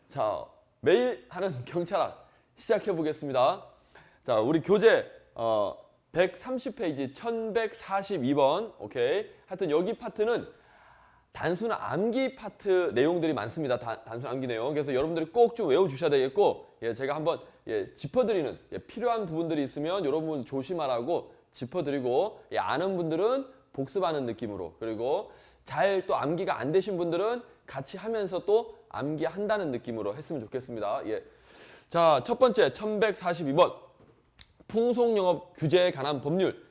자, 매일 하는 경찰학 시작해 보겠습니다. 자, 우리 교재 130페이지 1142번. 오케이. 하여튼 여기 파트는 단순 암기 파트 내용들이 많습니다. 단순 암기 내용. 그래서 여러분들이 꼭 좀 외워 주셔야 되겠고, 제가 한번 짚어드리는 필요한 부분들이 있으면 여러분 조심하라고 짚어드리고, 아는 분들은 복습하는 느낌으로, 그리고 잘 또 암기가 안 되신 분들은 같이 하면서 또 암기한다는 느낌으로 했으면 좋겠습니다. 자, 첫 번째 1142번 풍속영업 규제에 관한 법률.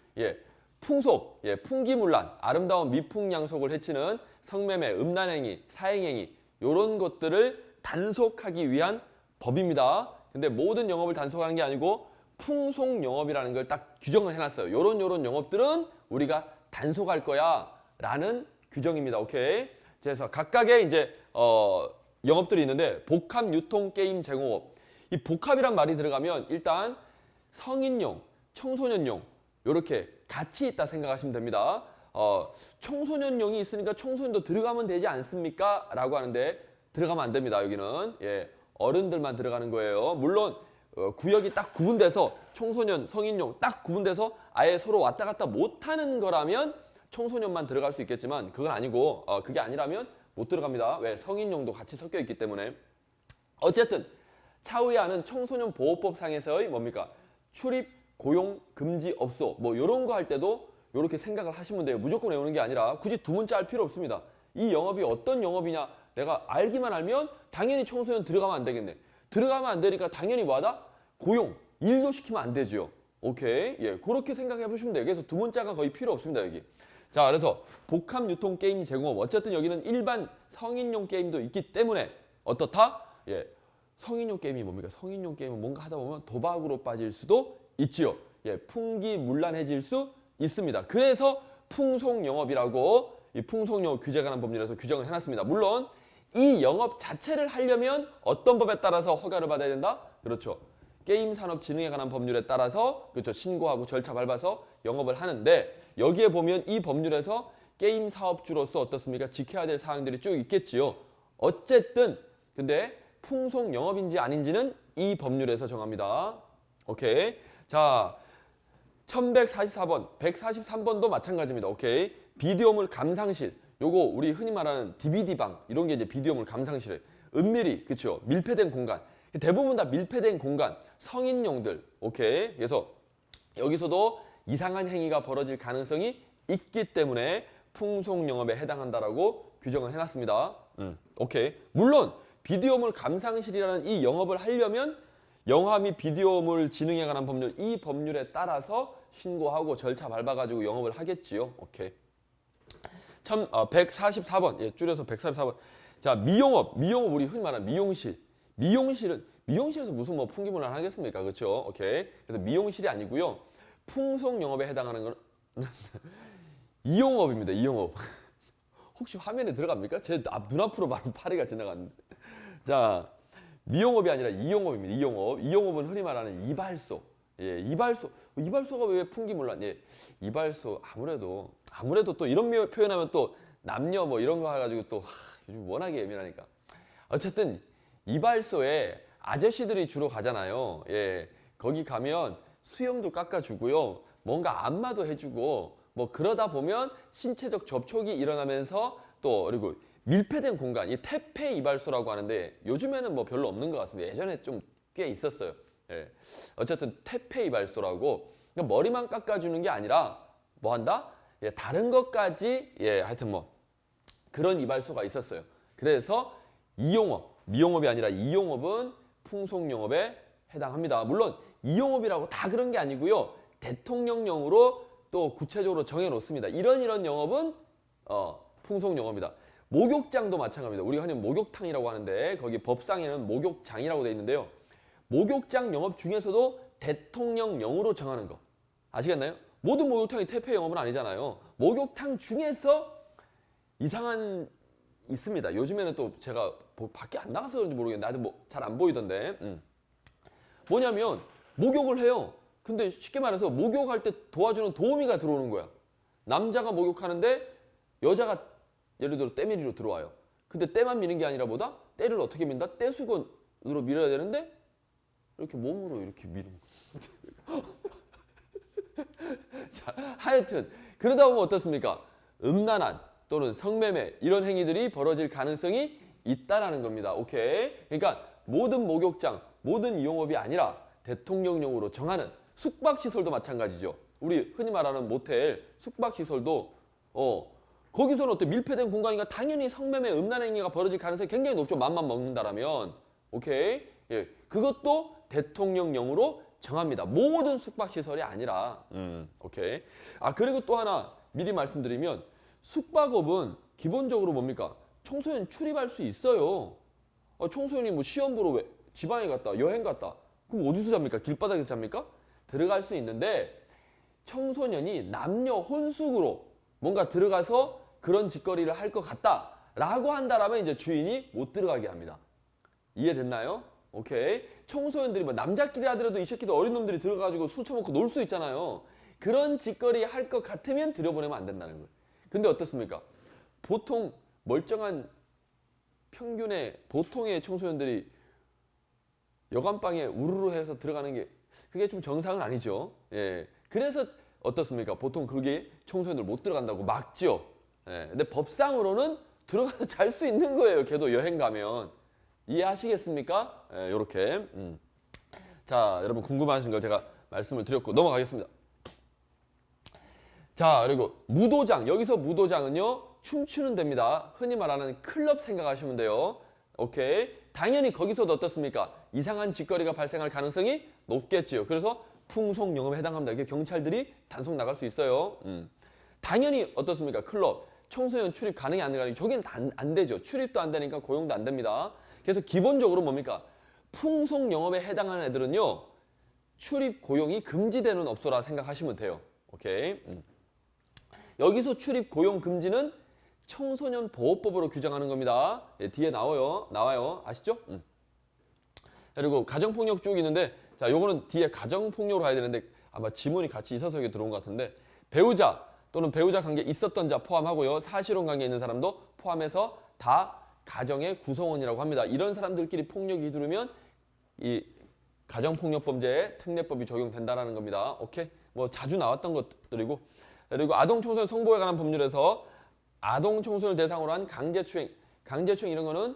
풍속, 풍기문란, 아름다운 미풍양속을 해치는 성매매, 음란행위, 사행행위 이런 것들을 단속하기 위한 법입니다. 근데 모든 영업을 단속하는 게 아니고 풍속영업이라는 걸 딱 규정을 해놨어요. 요런 영업들은 우리가 단속할 거야 라는 규정입니다. 오케이. 그래서 각각의 이제 영업들이 있는데, 복합 유통 게임 제공업. 이 복합이란 말이 들어가면 일단 성인용, 청소년용 이렇게 같이 있다 생각하시면 됩니다. 청소년용이 있으니까 청소년도 들어가면 되지 않습니까? 라고 하는데 들어가면 안 됩니다. 여기는 어른들만 들어가는 거예요. 물론 구역이 딱 구분돼서 청소년, 성인용 딱 구분돼서 아예 서로 왔다 갔다 못하는 거라면 청소년만 들어갈 수 있겠지만, 그건 아니고 그게 아니라면 못 들어갑니다. 왜? 성인용도 같이 섞여 있기 때문에. 어쨌든 차후에 하는 청소년 보호법상에서의 뭡니까? 출입, 고용, 금지, 업소 뭐 이런 거 할 때도 이렇게 생각을 하시면 돼요. 무조건 외우는 게 아니라 굳이 두 문자 할 필요 없습니다. 이 영업이 어떤 영업이냐 내가 알기만 알면 당연히 청소년 들어가면 안 되겠네. 들어가면 안 되니까 당연히 뭐하다? 고용, 일도 시키면 안 되죠. 오케이. 그렇게 생각해 보시면 돼요. 그래서 두 문자가 거의 필요 없습니다. 여기. 자, 그래서 복합 유통 게임 제공업. 어쨌든 여기는 일반 성인용 게임도 있기 때문에 어떻다? 성인용 게임이 뭡니까? 성인용 게임은 뭔가 하다 보면 도박으로 빠질 수도 있지요. 풍기문란해질 수 있습니다. 그래서 풍속영업이라고 이 풍속영업 규제에 관한 법률에서 규정을 해놨습니다. 물론 이 영업 자체를 하려면 어떤 법에 따라서 허가를 받아야 된다? 그렇죠. 게임산업진흥에 관한 법률에 따라서, 그렇죠, 신고하고 절차 밟아서 영업을 하는데, 여기에 보면 이 법률에서 게임 사업주로서 어떻습니까? 지켜야 될 사항들이 쭉 있겠지요. 어쨌든 근데 풍속 영업인지 아닌지는 이 법률에서 정합니다. 오케이. 자, 1144번, 143번도 마찬가지입니다. 오케이. 비디오물 감상실. 요거 우리 흔히 말하는 DVD방 이런 게 이제 비디오물 감상실에 은밀히, 그렇죠, 밀폐된 공간. 대부분 다 밀폐된 공간, 성인용들. 오케이. 그래서 여기서도 이상한 행위가 벌어질 가능성이 있기 때문에 풍속 영업에 해당한다라고 규정을 해놨습니다. 오케이. 물론 비디오물 감상실이라는 이 영업을 하려면 영화 및 비디오물 진흥에 관한 법률, 이 법률에 따라서 신고하고 절차 밟아가지고 영업을 하겠지요. 오케이. 144번, 줄여서 144번. 자, 미용업 우리 흔히 말하는 미용실. 미용실에서 무슨 뭐 풍기문란 하겠습니까? 그렇죠? 오케이. 그래서 미용실이 아니고요. 풍속 영업에 해당하는 건 이용업입니다. 이용업. 혹시 화면에 들어갑니까? 제 눈앞으로 바로 파리가 지나갔는데. 자, 미용업이 아니라 이용업입니다. 이용업은 흔히 말하는 이발소. 이발소가 왜 풍기문란? 이발소 아무래도 또 이런 표현하면 또 남녀 뭐 이런 거 해가지고 또 요즘 워낙에 예민하니까. 어쨌든 이발소에 아저씨들이 주로 가잖아요. 거기 가면 수염도 깎아주고요. 뭔가 안마도 해주고 뭐 그러다 보면 신체적 접촉이 일어나면서 또 그리고 밀폐된 공간, 이 태페 이발소라고 하는데 요즘에는 뭐 별로 없는 것 같습니다. 예전에 좀 꽤 있었어요. 어쨌든 태페 이발소라고 그러니까 머리만 깎아주는 게 아니라 뭐 한다? 다른 것까지 하여튼 뭐 그런 이발소가 있었어요. 그래서 이용업, 미용업이 아니라 이용업은 풍속영업에 해당합니다. 물론 이용업이라고 다 그런 게 아니고요. 대통령령으로 또 구체적으로 정해놓습니다. 이런 영업은 풍속영업이다. 목욕장도 마찬가지입니다. 우리가 흔히 목욕탕이라고 하는데 거기 법상에는 목욕장이라고 되어 있는데요. 목욕장 영업 중에서도 대통령령으로 정하는 거 아시겠나요? 모든 목욕탕이 태페 영업은 아니잖아요. 목욕탕 중에서 이상한 있습니다. 요즘에는 또 제가 밖에 안 나가서 그런지 모르겠는데 아직 뭐 잘 안 보이던데 뭐냐면 목욕을 해요. 근데 쉽게 말해서 목욕할 때 도와주는 도우미가 들어오는 거야. 남자가 목욕하는데 여자가 예를 들어 때밀이로 들어와요. 근데 때만 미는 게 아니라 뭐다? 때를 어떻게 민다? 때수건으로 밀어야 되는데 이렇게 몸으로 이렇게 미는 거예요. 자, 하여튼 그러다 보면 어떻습니까? 음란한 또는 성매매 이런 행위들이 벌어질 가능성이 있다라는 겁니다. 오케이? 그러니까 모든 목욕장, 모든 이용업이 아니라 대통령령으로 정하는 숙박시설도 마찬가지죠. 우리 흔히 말하는 모텔, 숙박시설도 거기서는 어떤 밀폐된 공간이니까 당연히 성매매, 음란 행위가 벌어질 가능성이 굉장히 높죠. 맘만 먹는다라면. 오케이? 예, 그것도 대통령령으로 정합니다. 모든 숙박시설이 아니라. 오케이. 아, 그리고 또 하나 미리 말씀드리면 숙박업은 기본적으로 뭡니까? 청소년 출입할 수 있어요. 청소년이 뭐 시험 보러 지방에 갔다, 여행 갔다. 그럼 어디서 잡니까? 길바닥에서 잡니까? 들어갈 수 있는데 청소년이 남녀 혼숙으로 뭔가 들어가서 그런 짓거리를 할 것 같다라고 한다라면 이제 주인이 못 들어가게 합니다. 이해됐나요? 오케이. 청소년들이 뭐 남자끼리 하더라도 이 새끼들 어린 놈들이 들어가가지고 술 처먹고 놀 수 있잖아요. 그런 짓거리 할 것 같으면 들여보내면 안 된다는 거예요. 근데 어떻습니까? 보통 멀쩡한 평균의 보통의 청소년들이 여관방에 우르르 해서 들어가는 게 그게 좀 정상은 아니죠. 예. 그래서 어떻습니까? 보통 그게 청소년들 못 들어간다고 막죠. 예. 근데 법상으로는 들어가서 잘 수 있는 거예요. 걔도 여행 가면. 이해하시겠습니까? 예, 요렇게. 자, 여러분 궁금하신 걸 제가 말씀을 드렸고 넘어가겠습니다. 자, 그리고 무도장. 여기서 무도장은요. 춤추는 데입니다. 흔히 말하는 클럽 생각하시면 돼요. 오케이. 당연히 거기서도 어떻습니까? 이상한 짓거리가 발생할 가능성이 높겠지요. 그래서 풍속영업에 해당합니다. 이게 경찰들이 단속 나갈 수 있어요. 당연히 어떻습니까? 클럽. 청소년 출입 가능이 안 가능이 저긴 안 되죠. 출입도 안 되니까 고용도 안 됩니다. 그래서 기본적으로 뭡니까? 풍속영업에 해당하는 애들은요. 출입 고용이 금지되는 업소라 생각하시면 돼요. 오케이. 여기서 출입 고용 금지는 청소년 보호법으로 규정하는 겁니다. 예, 뒤에 나와요. 아시죠? 그리고 가정폭력 쭉 있는데, 자, 요거는 뒤에 가정폭력으로 가야 되는데 아마 지문이 같이 있어서 여기 들어온 것 같은데, 배우자 또는 배우자 관계 있었던 자 포함하고요. 사실혼 관계 있는 사람도 포함해서 다 가정의 구성원이라고 합니다. 이런 사람들끼리 폭력이 이루면 이 가정폭력범죄에 특례법이 적용된다라는 겁니다. 오케이? 뭐 자주 나왔던 것들이고, 그리고 아동청소년 성보호에 관한 법률에서 아동청소년을 대상으로 한 강제추행 이런 거는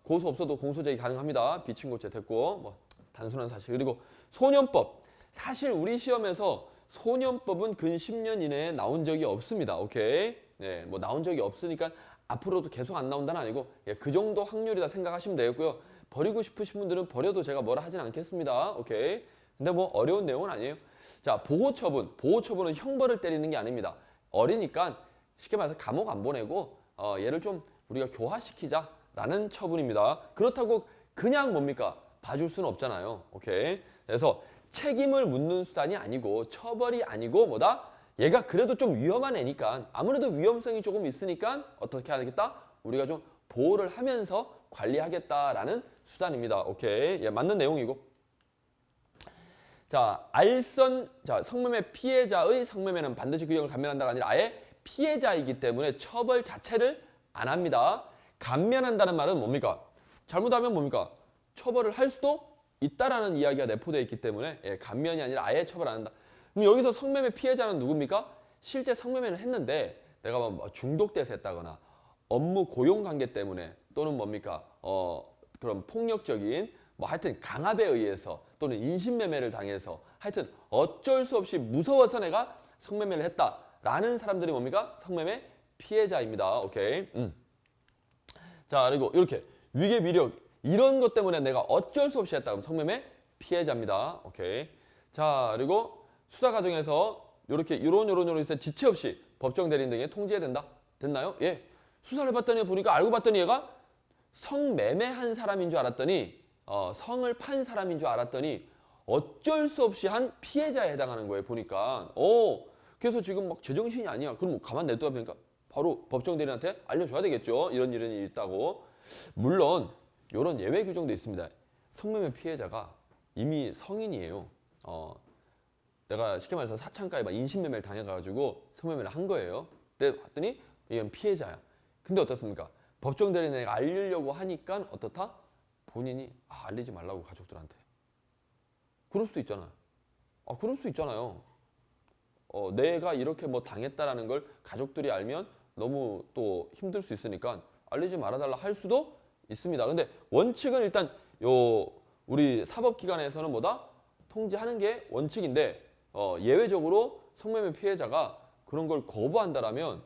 고소 없어도 공소제기 가능합니다. 비친고죄 됐고, 뭐 단순한 사실. 그리고 소년법. 사실 우리 시험에서 소년법은 근 10년 이내에 나온 적이 없습니다. 오케이? 네, 뭐 나온 적이 없으니까 앞으로도 계속 안 나온다는 아니고, 예, 그 정도 확률이다 생각하시면 되겠고요. 버리고 싶으신 분들은 버려도 제가 뭐라 하진 않겠습니다. 오케이? 근데 뭐 어려운 내용은 아니에요. 자, 보호처분은 형벌을 때리는 게 아닙니다. 어리니까 쉽게 말해서 감옥 안 보내고 얘를 좀 우리가 교화시키자라는 처분입니다. 그렇다고 그냥 뭡니까? 봐줄 수는 없잖아요. 오케이? 그래서 책임을 묻는 수단이 아니고 처벌이 아니고 뭐다? 얘가 그래도 좀 위험한 애니까 아무래도 위험성이 조금 있으니까 어떻게 하겠다? 우리가 좀 보호를 하면서 관리하겠다라는 수단입니다. 오케이? 예, 맞는 내용이고. 자, 성매매 피해자의 성매매는 반드시 그 형을 감면한다가 아니라 아예 피해자이기 때문에 처벌 자체를 안 합니다. 감면한다는 말은 뭡니까? 잘못하면 뭡니까? 처벌을 할 수도 있다라는 이야기가 내포되어 있기 때문에 예, 감면이 아니라 아예 처벌 안 한다. 그럼 여기서 성매매 피해자는 누굽니까? 실제 성매매를 했는데 내가 뭐 중독돼서 했다거나 업무 고용 관계 때문에 또는 뭡니까? 그런 폭력적인 뭐 하여튼 강압에 의해서 또는 인신매매를 당해서 하여튼 어쩔 수 없이 무서워서 내가 성매매를 했다라는 사람들이 뭡니까? 성매매 피해자입니다. 오케이. 자, 그리고 이렇게 위계 미력 이런 것 때문에 내가 어쩔 수 없이 했다. 그럼 성매매 피해자입니다. 오케이. 자, 그리고 수사 과정에서 이렇게 요런 지체 없이 법정 대리인 등에 통지해야 된다. 됐나요? 예. 수사를 해봤더니 보니까 알고 봤더니 얘가 성매매한 사람인 줄 알았더니 성을 판 사람인 줄 알았더니 어쩔 수 없이 한 피해자에 해당하는 거예요. 보니까. 그래서 지금 막 제정신이 아니야. 그럼 뭐 가만 냅둬야 되니까 바로 법정 대리인한테 알려줘야 되겠죠. 이런 일이 있다고. 물론 이런 예외 규정도 있습니다. 성매매 피해자가 이미 성인이에요. 내가 쉽게 말해서 사창가에 막 인신매매를 당해가지고 성매매를 한 거예요. 근데 봤더니 이건 피해자야. 근데 어떻습니까? 법정 대리인에게 알리려고 하니까 어떻다? 본인이 알리지 말라고 가족들한테. 그럴 수도 있잖아요. 그럴 수 있잖아요. 내가 이렇게 뭐 당했다라는 걸 가족들이 알면 너무 또 힘들 수 있으니까 알리지 말아달라 할 수도 있습니다. 근데 원칙은 일단 우리 사법기관에서는 뭐다? 통지하는 게 원칙인데 예외적으로 성매매 피해자가 그런 걸 거부한다라면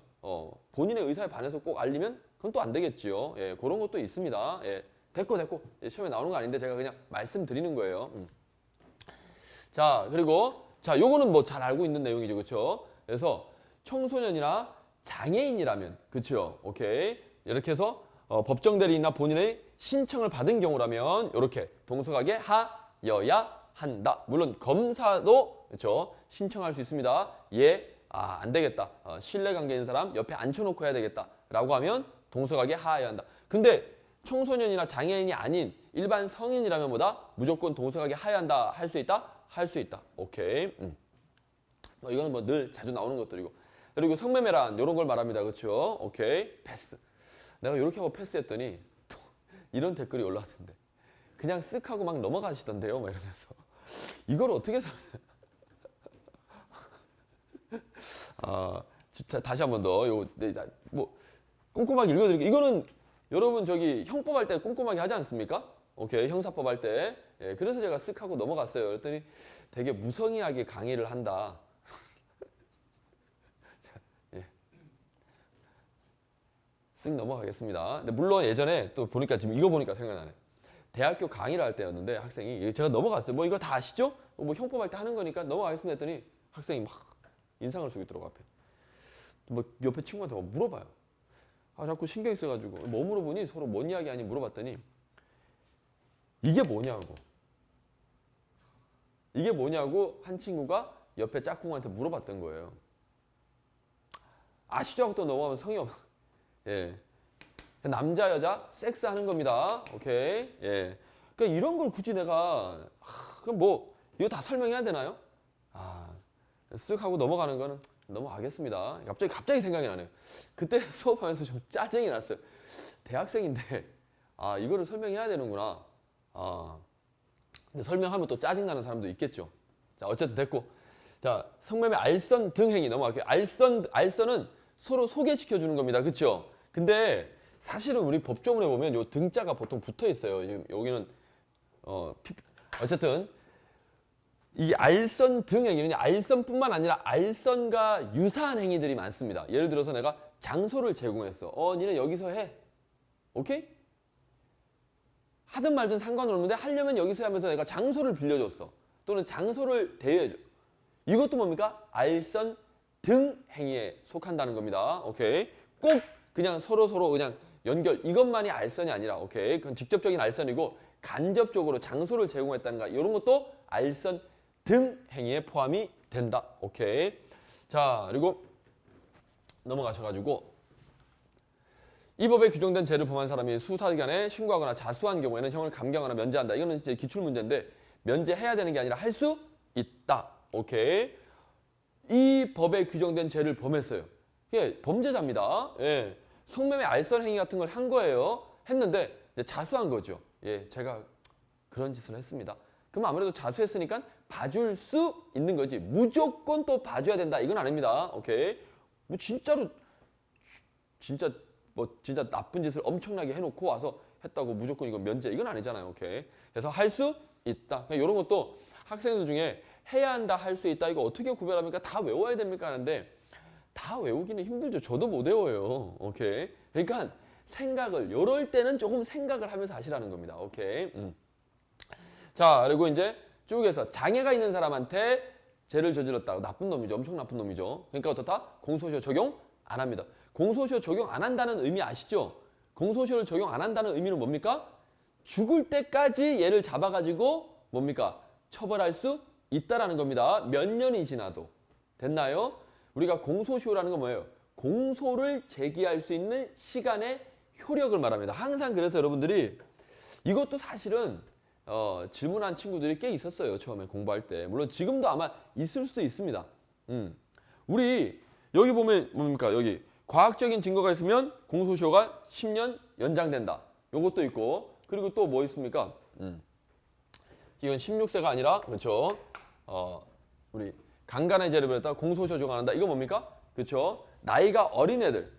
본인의 의사에 반해서 꼭 알리면 그건 또 안 되겠지요. 예, 그런 것도 있습니다. 예, 됐고. 예, 시험에 나오는 거 아닌데 제가 그냥 말씀드리는 거예요. 자, 그리고 자, 요거는 뭐 잘 알고 있는 내용이죠. 그렇죠? 그래서 청소년이나 장애인이라면 그렇죠? 오케이. 이렇게 해서 법정 대리인이나 본인의 신청을 받은 경우라면 이렇게 동석하게 하여야 한다. 물론 검사도 그렇죠? 신청할 수 있습니다. 안 되겠다. 신뢰관계 있는 사람 옆에 앉혀놓고 해야 되겠다라고 하면 동석하게 하여야 한다. 근데 청소년이나 장애인이 아닌 일반 성인이라면 뭐다? 무조건 동석하게 하여야 한다. 할 수 있다? 할 수 있다. 오케이. 이거는 뭐 늘 자주 나오는 것들이고. 그리고 성매매란 이런 걸 말합니다. 그렇죠? 오케이. 패스. 내가 이렇게 하고 패스했더니 또 이런 댓글이 올라왔던데. 그냥 쓱 하고 막 넘어가시던데요. 막 이러면서. 이걸 어떻게 진짜 다시 한 번 더. 뭐 꼼꼼하게 읽어드릴게요. 이거는 여러분 저기 형법 할 때 꼼꼼하게 하지 않습니까? 오케이. 형사법 할 때. 예, 그래서 제가 쓱 하고 넘어갔어요. 그랬더니 되게 무성의하게 강의를 한다. 자, 예. 쓱 넘어가겠습니다. 근데 물론 예전에 또 보니까 지금 이거 보니까 생각나네. 대학교 강의를 할 때였는데 학생이 제가 넘어갔어요. 뭐 이거 다 아시죠? 뭐 형법 할 때 하는 거니까 넘어가겠습니다 했더니 학생이 막 인상을 쓰고 있더라고 앞에. 뭐 옆에 친구한테 막 물어봐요. 자꾸 신경 써가지고 뭐 물어보니 서로 뭔 이야기 하니 물어봤더니 이게 뭐냐고 한 친구가 옆에 짝꿍한테 물어봤던 거예요. 아시죠? 하고 또 넘어가면 성의 없. 예. 남자 여자 섹스하는 겁니다. 오케이. 예. 그러니까 이런 걸 굳이 내가 그럼 뭐 이거 다 설명해야 되나요? 쓱 하고 넘어가는 거는 넘어가겠습니다. 갑자기 생각이 나네요. 그때 수업하면서 좀 짜증이 났어요. 대학생인데 이거를 설명해야 되는구나. 근데 설명하면 또 짜증나는 사람도 있겠죠. 자, 어쨌든 됐고. 자, 성매매 알선 등 행위 넘어갈게요. 알선은 서로 소개시켜 주는 겁니다. 그렇죠? 근데 사실은 우리 법조문에 보면 요 등자가 보통 붙어 있어요. 여기는 어쨌든 이 알선 등 행위는 알선뿐만 아니라 알선과 유사한 행위들이 많습니다. 예를 들어서 내가 장소를 제공했어. 니네 여기서 해. 오케이? 하든 말든 상관없는데 하려면 여기서 하면서 내가 장소를 빌려줬어. 또는 장소를 대여해줘. 이것도 뭡니까? 알선 등 행위에 속한다는 겁니다. 오케이? 꼭 그냥 서로 그냥 연결 이것만이 알선이 아니라 오케이? 그건 직접적인 알선이고 간접적으로 장소를 제공했다는가 이런 것도 알선 등 행위에 포함이 된다. 오케이? 자, 그리고 넘어가셔가지고 이 법에 규정된 죄를 범한 사람이 수사기관에 신고하거나 자수한 경우에는 형을 감경하거나 면제한다. 이거는 이제 기출 문제인데 면제해야 되는 게 아니라 할 수 있다. 오케이? 이 법에 규정된 죄를 범했어요. 이게 범죄자입니다. 예. 성매매 알선 행위 같은 걸 한 거예요. 했는데 이제 자수한 거죠. 예, 제가 그런 짓을 했습니다. 그럼 아무래도 자수했으니까 봐줄 수 있는 거지. 무조건 또 봐줘야 된다. 이건 아닙니다. 오케이? 뭐 진짜 나쁜 짓을 엄청나게 해놓고 와서 했다고 무조건 이거 면제 이건 아니잖아요. 오케이? 그래서 할 수 있다. 이런 것도 학생들 중에 해야 한다, 할 수 있다. 이거 어떻게 구별합니까? 다 외워야 됩니까? 하는데 다 외우기는 힘들죠. 저도 못 외워요. 오케이? 그러니까 이럴 때는 조금 생각을 하면서 하시라는 겁니다. 오케이? 자, 그리고 이제 쭉 해서 장애가 있는 사람한테 죄를 저질렀다. 나쁜 놈이죠. 엄청 나쁜 놈이죠. 그러니까 어떻다? 공소시효 적용 안 합니다. 공소시효 적용 안 한다는 의미 아시죠? 공소시효를 적용 안 한다는 의미는 뭡니까? 죽을 때까지 얘를 잡아가지고 뭡니까? 처벌할 수 있다라는 겁니다. 몇 년이 지나도. 됐나요? 우리가 공소시효라는 건 뭐예요? 공소를 제기할 수 있는 시간의 효력을 말합니다. 항상 그래서 여러분들이 이것도 사실은 질문한 친구들이 꽤 있었어요. 처음에 공부할 때. 물론 지금도 아마 있을 수도 있습니다. 우리 여기 보면 뭡니까? 여기 과학적인 증거가 있으면 공소시효가 10년 연장된다. 요것도 있고 그리고 또 뭐 있습니까? 이건 16세가 아니라 그렇죠. 우리 강간의 죄를 벌였다 공소시효 적용한다. 이거 뭡니까? 그렇죠. 나이가 어린애들.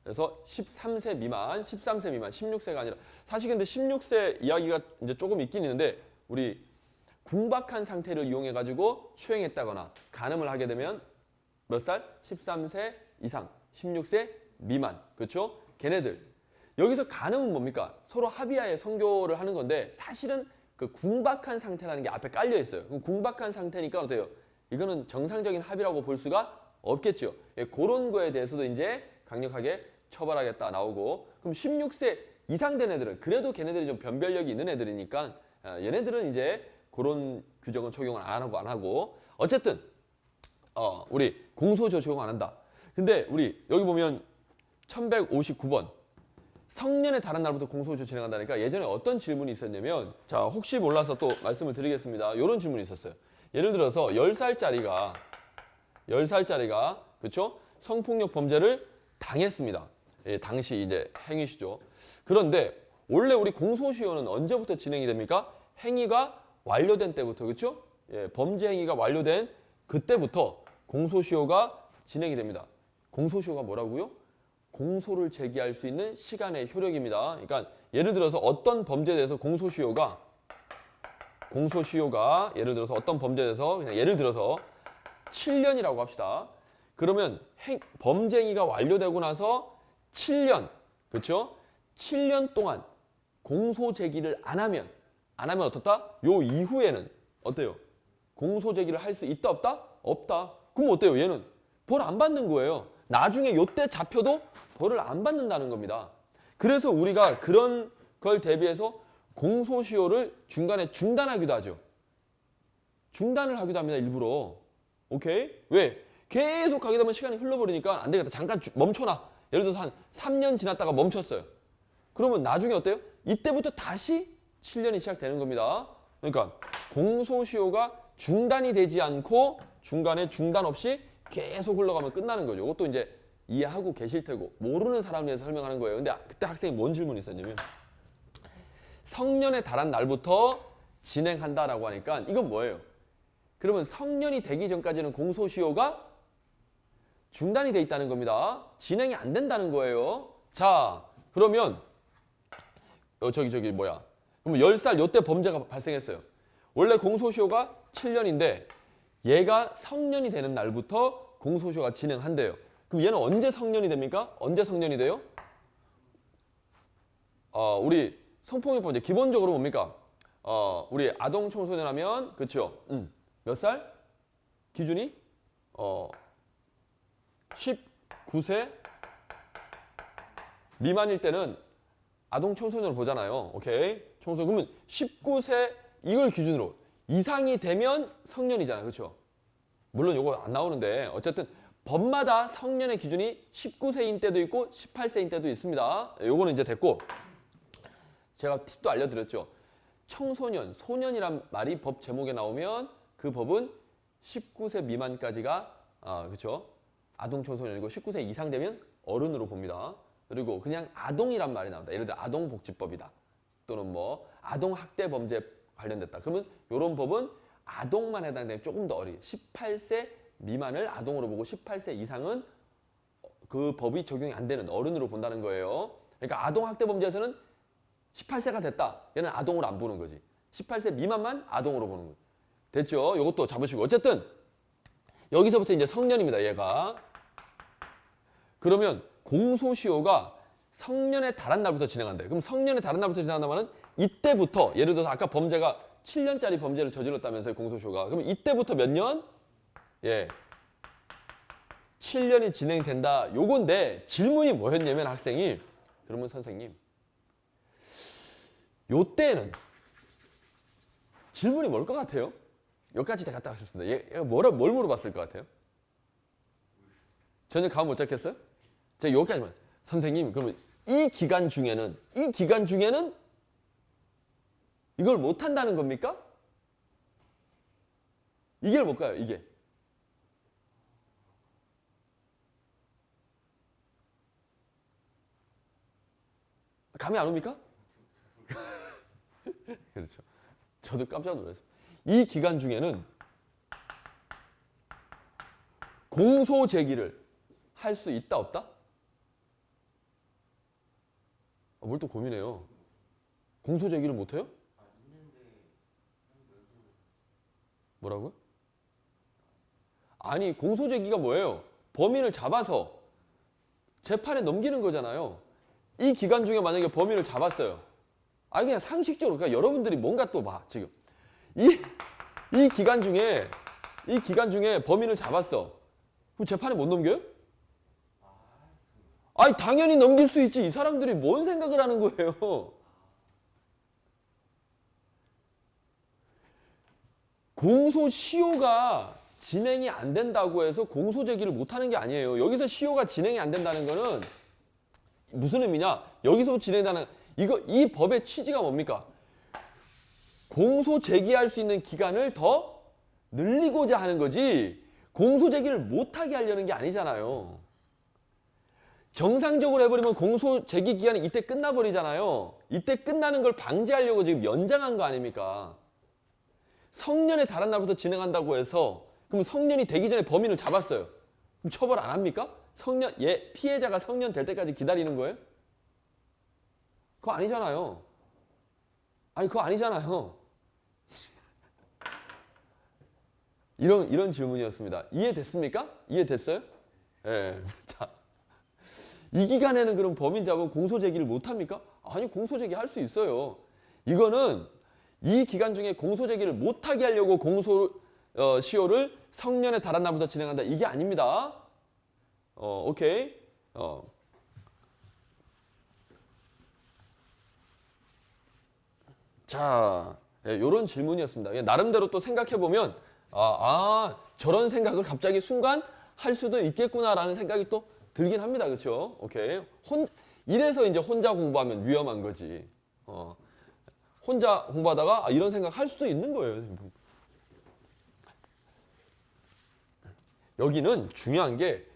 그래서 13세 미만, 16세가 아니라 사실 근데 16세 이야기가 이제 조금 있긴 있는데 우리 궁박한 상태를 이용해 가지고 추행했다거나 간음을 하게 되면 몇 살? 13세 이상, 16세 미만. 그렇죠? 걔네들. 여기서 간음은 뭡니까? 서로 합의하에 성교를 하는 건데 사실은 그 궁박한 상태라는 게 앞에 깔려 있어요. 그럼 궁박한 상태니까 어때요? 이거는 정상적인 합의라고 볼 수가 없겠죠. 예, 그런 거에 대해서도 이제 강력하게 처벌하겠다 나오고 그럼 16세 이상 된 애들은 그래도 걔네들이 좀 변별력이 있는 애들이니까 얘네들은 이제 그런 규정은 적용을 안 하고 어쨌든 우리 공소시효 적용 안 한다. 근데 우리 여기 보면 1159번 성년의 다른 날부터 공소시효 진행한다니까 예전에 어떤 질문이 있었냐면 자 혹시 몰라서 또 말씀을 드리겠습니다. 이런 질문이 있었어요. 예를 들어서 10살짜리가 그렇죠? 성폭력 범죄를 당했습니다. 예, 당시 이제 행위시죠. 그런데 원래 우리 공소시효는 언제부터 진행이 됩니까? 행위가 완료된 때부터 그렇죠? 예, 범죄 행위가 완료된 그때부터 공소시효가 진행이 됩니다. 공소시효가 뭐라고요? 공소를 제기할 수 있는 시간의 효력입니다. 그러니까 예를 들어서 어떤 범죄에 대해서 공소시효가 예를 들어서 어떤 범죄에 대해서 그냥 예를 들어서 7년이라고 합시다. 그러면 범죄 행위가 완료되고 나서 7년, 그렇죠? 7년 동안 공소 제기를 안 하면 어떻다? 요 이후에는 어때요? 공소 제기를 할 수 있다 없다? 없다. 그럼 어때요? 얘는 벌 안 받는 거예요. 나중에 요때 잡혀도 벌을 안 받는다는 겁니다. 그래서 우리가 그런 걸 대비해서 공소시효를 중간에 중단하기도 하죠. 중단을 하기도 합니다. 일부러. 오케이? 왜? 계속 가게 되면 시간이 흘러버리니까 안 되겠다. 잠깐 멈춰놔. 예를 들어서 한 3년 지났다가 멈췄어요. 그러면 나중에 어때요? 이때부터 다시 7년이 시작되는 겁니다. 그러니까 공소시효가 중단이 되지 않고 중간에 중단 없이 계속 흘러가면 끝나는 거죠. 이것도 이제 이해하고 계실 테고 모르는 사람을 위해서 설명하는 거예요. 근데 그때 학생이 뭔 질문이 있었냐면 성년에 달한 날부터 진행한다라고 하니까 이건 뭐예요? 그러면 성년이 되기 전까지는 공소시효가 중단이 돼 있다는 겁니다. 진행이 안 된다는 거예요. 자, 그러면 그러면 10살 요때 범죄가 발생했어요. 원래 공소시효가 7년인데 얘가 성년이 되는 날부터 공소시효가 진행한대요. 그럼 얘는 언제 성년이 됩니까? 언제 성년이 돼요? 우리 성폭력 범죄 기본적으로 뭡니까? 우리 아동 청소년 하면 그렇죠? 몇 살? 기준이 19세 미만일 때는 아동 청소년을 보잖아요. 오케이? 청소년 그러면 19세 이걸 기준으로 이상이 되면 성년이잖아요. 그렇죠? 물론 요거 안 나오는데 어쨌든 법마다 성년의 기준이 19세인 때도 있고 18세인 때도 있습니다. 요거는 이제 됐고 제가 팁도 알려드렸죠. 청소년, 소년이란 말이 법 제목에 나오면 그 법은 19세 미만까지가 그렇죠? 아동 청소년이고 19세 이상 되면 어른으로 봅니다. 그리고 그냥 아동이란 말이 나온다. 예를 들어 아동복지법이다. 또는 뭐 아동학대범죄 관련됐다. 그러면 이런 법은 아동만 해당되면 조금 더 어린 18세 미만을 아동으로 보고 18세 이상은 그 법이 적용이 안 되는 어른으로 본다는 거예요. 그러니까 아동학대범죄에서는 18세가 됐다. 얘는 아동으로 안 보는 거지. 18세 미만만 아동으로 보는 거지. 됐죠? 이것도 잡으시고. 어쨌든 여기서부터 이제 성년입니다. 얘가. 그러면 공소시효가 성년에 달한 날부터 진행한다. 그럼 성년에 달한 날부터 진행한다면 이때부터 예를 들어서 아까 범죄가 7년짜리 범죄를 저질렀다면서요. 공소시효가. 그럼 이때부터 몇 년? 예. 7년이 진행된다. 요건데 질문이 뭐였냐면 학생이 그러면 선생님 요때는 질문이 뭘 것 같아요? 여기까지 다 갔다 왔습니다. 얘가 뭘 물어봤을 것 같아요? 전혀 감 못 잡겠어요? 제가 여기까지만. 선생님, 그러면 이 기간 중에는 이걸 못 한다는 겁니까? 이게 뭘까요? 이게. 감이 안 옵니까? 그렇죠. 저도 깜짝 놀랐어요. 이 기간 중에는 공소 제기를 할 수 있다 없다? 뭘 또 고민해요. 공소 제기를 못 해요? 뭐라고요? 아니, 공소 제기가 뭐예요? 범인을 잡아서 재판에 넘기는 거잖아요. 이 기간 중에 만약에 범인을 잡았어요. 아니, 그냥 상식적으로, 그러니까 여러분들이 뭔가 또 봐, 지금. 이 기간 중에 범인을 잡았어. 그럼 재판에 못 넘겨요? 아니, 당연히 넘길 수 있지. 이 사람들이 뭔 생각을 하는 거예요? 공소시효가 진행이 안 된다고 해서 공소 제기를 못 하는 게 아니에요. 여기서 시효가 진행이 안 된다는 거는 무슨 의미냐? 여기서 진행되는 이 법의 취지가 뭡니까? 공소 제기할 수 있는 기간을 더 늘리고자 하는 거지 공소 제기를 못 하게 하려는 게 아니잖아요. 정상적으로 해버리면 공소 제기 기간이 이때 끝나버리잖아요. 이때 끝나는 걸 방지하려고 지금 연장한 거 아닙니까? 성년에 달한 날부터 진행한다고 해서 그럼 성년이 되기 전에 범인을 잡았어요. 그럼 처벌 안 합니까? 피해자가 성년 될 때까지 기다리는 거예요? 그거 아니잖아요. 아니, 그거 아니잖아요. 이런 질문이었습니다. 이해됐습니까? 이해됐어요? 예. 자, 이 기간에는 그럼 범인 잡으면 공소 제기를 못 합니까? 아니, 공소 제기 할 수 있어요. 이거는 이 기간 중에 공소 제기를 못 하게 하려고 시효를 성년에 달한 날부터 진행한다. 이게 아닙니다. 오케이. 자, 이런 질문이었습니다. 나름대로 또 생각해보면 저런 생각을 갑자기 순간 할 수도 있겠구나라는 생각이 또 들긴 합니다. 그렇죠? 오케이. 이래서 이제 혼자 공부하면 위험한 거지. 혼자 공부하다가 이런 생각 할 수도 있는 거예요. 여기는 중요한 게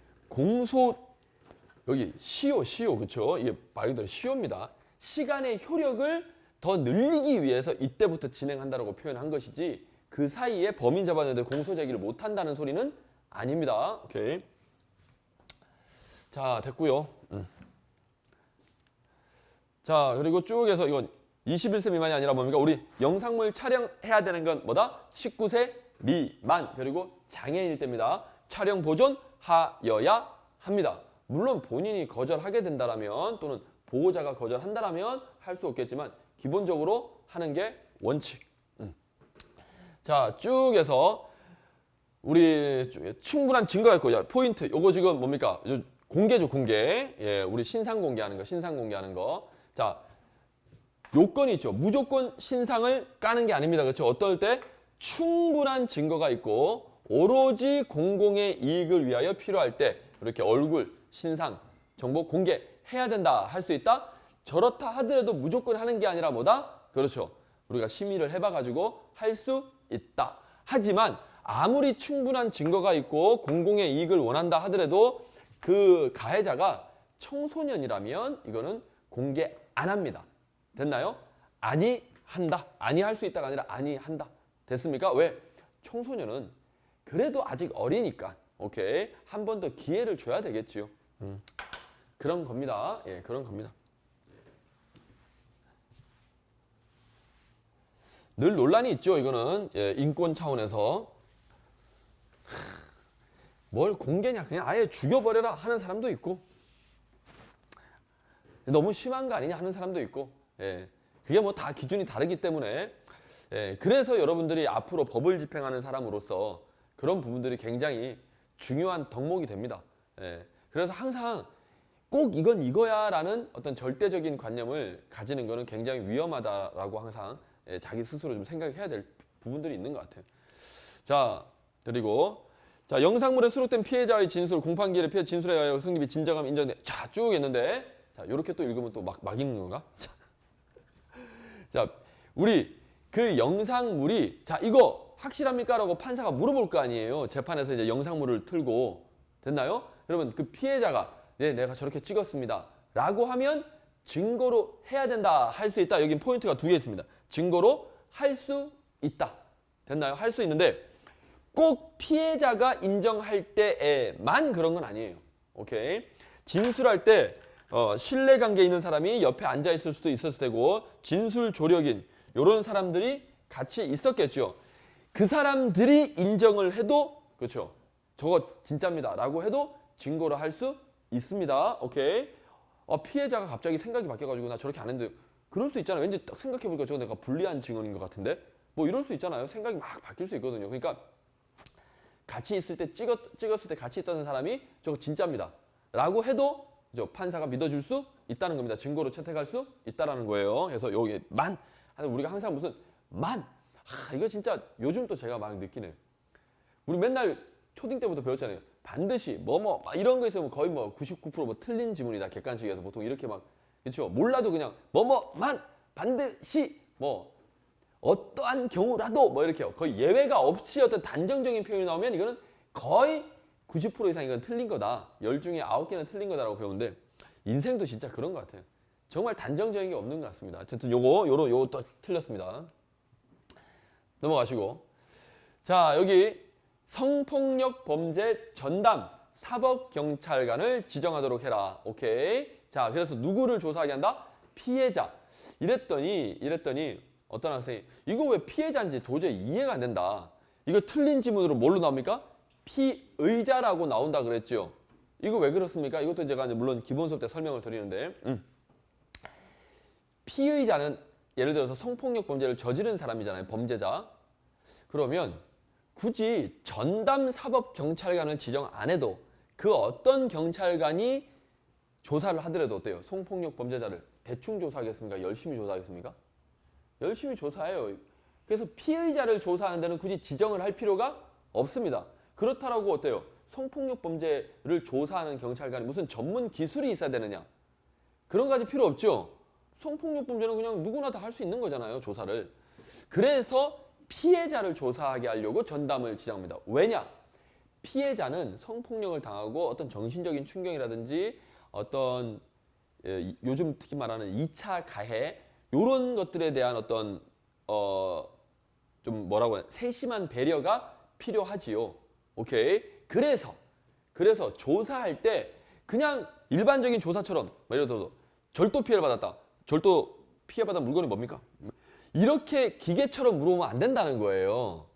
여기 시효 그렇죠? 이게 말 그대로 시효입니다. 시간의 효력을 더 늘리기 위해서 이때부터 진행한다라고 표현한 것이지 그 사이에 범인 잡았는데 공소 제기를 못 한다는 소리는 아닙니다. 오케이. 자, 됐고요. 자, 그리고 쭉 해서 이건 21세 미만이 아니라 뭡니까? 우리 영상물 촬영해야 되는 건 뭐다? 19세 미만 그리고 장애인일 때입니다. 촬영 보존하여야 합니다. 물론 본인이 거절하게 된다라면 또는 보호자가 거절한다라면 할 수 없겠지만 기본적으로 하는 게 원칙. 자, 쭉 해서 우리 충분한 증거가 있고 포인트. 요거 지금 뭡니까? 공개죠, 공개. 예, 우리 신상 공개하는 거. 자, 요건이 있죠. 무조건 신상을 까는 게 아닙니다. 그렇죠? 어떨 때 충분한 증거가 있고 오로지 공공의 이익을 위하여 필요할 때 이렇게 얼굴, 신상, 정보 공개해야 된다 할 수 있다. 저렇다 하더라도 무조건 하는 게 아니라 뭐다? 그렇죠. 우리가 심의를 해봐가지고 할 수 있다. 하지만 아무리 충분한 증거가 있고 공공의 이익을 원한다 하더라도 그 가해자가 청소년이라면 이거는 공개 안 합니다. 됐나요? 아니한다. 아니할 수 있다가 아니라 아니한다. 됐습니까? 왜? 청소년은 그래도 아직 어리니까 오케이 한 번 더 기회를 줘야 되겠지요. 그런 겁니다. 예, 그런 겁니다. 늘 논란이 있죠. 이거는 인권 차원에서 뭘 공개냐 그냥 아예 죽여버려라 하는 사람도 있고 너무 심한 거 아니냐 하는 사람도 있고 그게 뭐 다 기준이 다르기 때문에 그래서 여러분들이 앞으로 법을 집행하는 사람으로서 그런 부분들이 굉장히 중요한 덕목이 됩니다. 그래서 항상 꼭 이건 이거야 라는 어떤 절대적인 관념을 가지는 거는 굉장히 위험하다라고 항상 자기 스스로 좀 생각해야 될 부분들이 있는 것 같아요. 자, 그리고 자, 영상물에 수록된 피해자의 진술, 공판기일의 피해 진술에 의하여 성립이 진정함 인정돼. 자, 쭉 했는데 자, 이렇게 또 읽으면 또 막 읽는 건가? 자, 우리 그 영상물이 자, 이거 확실합니까? 라고 판사가 물어볼 거 아니에요. 재판에서 이제 영상물을 틀고 됐나요? 여러분 그 피해자가 네, 내가 저렇게 찍었습니다. 라고 하면 증거로 해야 된다, 할 수 있다. 여기 포인트가 두 개 있습니다. 증거로 할 수 있다. 됐나요? 할 수 있는데 꼭 피해자가 인정할 때에만 그런 건 아니에요. 오케이? 진술할 때 신뢰관계에 있는 사람이 옆에 앉아 있을 수도 있었을 테고 진술 조력인 이런 사람들이 같이 있었겠죠. 그 사람들이 인정을 해도 그렇죠. 저거 진짜입니다 라고 해도 증거로 할 수 있습니다. 오케이? 피해자가 갑자기 생각이 바뀌어가지고 나 저렇게 안 했는데 그럴 수 있잖아요. 왠지 딱 생각해보니까 저거 내가 불리한 증언인 것 같은데 뭐 이럴 수 있잖아요. 생각이 막 바뀔 수 있거든요. 그러니까 같이 있을 때 찍었을 때 같이 있던 사람이 저거 진짜입니다 라고 해도 판사가 믿어줄 수 있다는 겁니다. 증거로 채택할 수 있다는 거예요. 그래서 여기 우리가 항상 무슨 이거 진짜 요즘 또 제가 막 느끼네요. 우리 맨날 초딩 때부터 배웠잖아요. 반드시 이런 거 있으면 거의 99% 틀린 지문이다. 객관식에서 보통 이렇게 그렇죠. 몰라도 그냥 반드시 어떠한 경우라도 이렇게 거의 예외가 없이 어떤 단정적인 표현이 나오면 이거는 거의 90% 이상 이건 틀린 거다. 10 중에 9개는 틀린 거다라고 배우는데 인생도 진짜 그런 것 같아요. 정말 단정적인 게 없는 것 같습니다. 어쨌든 요거 또 틀렸습니다. 넘어가시고. 자, 여기 성폭력 범죄 전담 사법경찰관을 지정하도록 해라. 오케이. 자, 그래서 누구를 조사하게 한다? 피해자. 이랬더니 어떤 학생이 이거 왜 피해자인지 도저히 이해가 안 된다. 이거 틀린 지문으로 뭘로 나옵니까? 피의자라고 나온다 그랬죠. 이거 왜 그렇습니까? 이것도 제가 물론 기본 수업 때 설명을 드리는데 피의자는 예를 들어서 성폭력 범죄를 저지른 사람이잖아요. 범죄자. 그러면 굳이 전담 사법경찰관을 지정 안 해도 그 어떤 경찰관이 조사를 하더라도 어때요? 성폭력 범죄자를 대충 조사하겠습니까? 열심히 조사하겠습니까? 열심히 조사해요. 그래서 피의자를 조사하는 데는 굳이 지정을 할 필요가 없습니다. 그렇다라고 어때요? 성폭력 범죄를 조사하는 경찰관이 무슨 전문 기술이 있어야 되느냐? 그런 가지 필요 없죠. 성폭력 범죄는 그냥 누구나 다 할 수 있는 거잖아요. 조사를. 그래서 피해자를 조사하게 하려고 전담을 지정합니다. 왜냐? 피해자는 성폭력을 당하고 어떤 정신적인 충격이라든지 어떤 요즘 특히 말하는 2차 가해 이런 것들에 대한 어떤 좀 세심한 배려가 필요하지요. 오케이. 그래서 조사할 때 그냥 일반적인 조사처럼 예를 들어서 절도 피해를 받았다. 절도 피해받은 물건이 뭡니까? 이렇게 기계처럼 물어보면 안 된다는 거예요.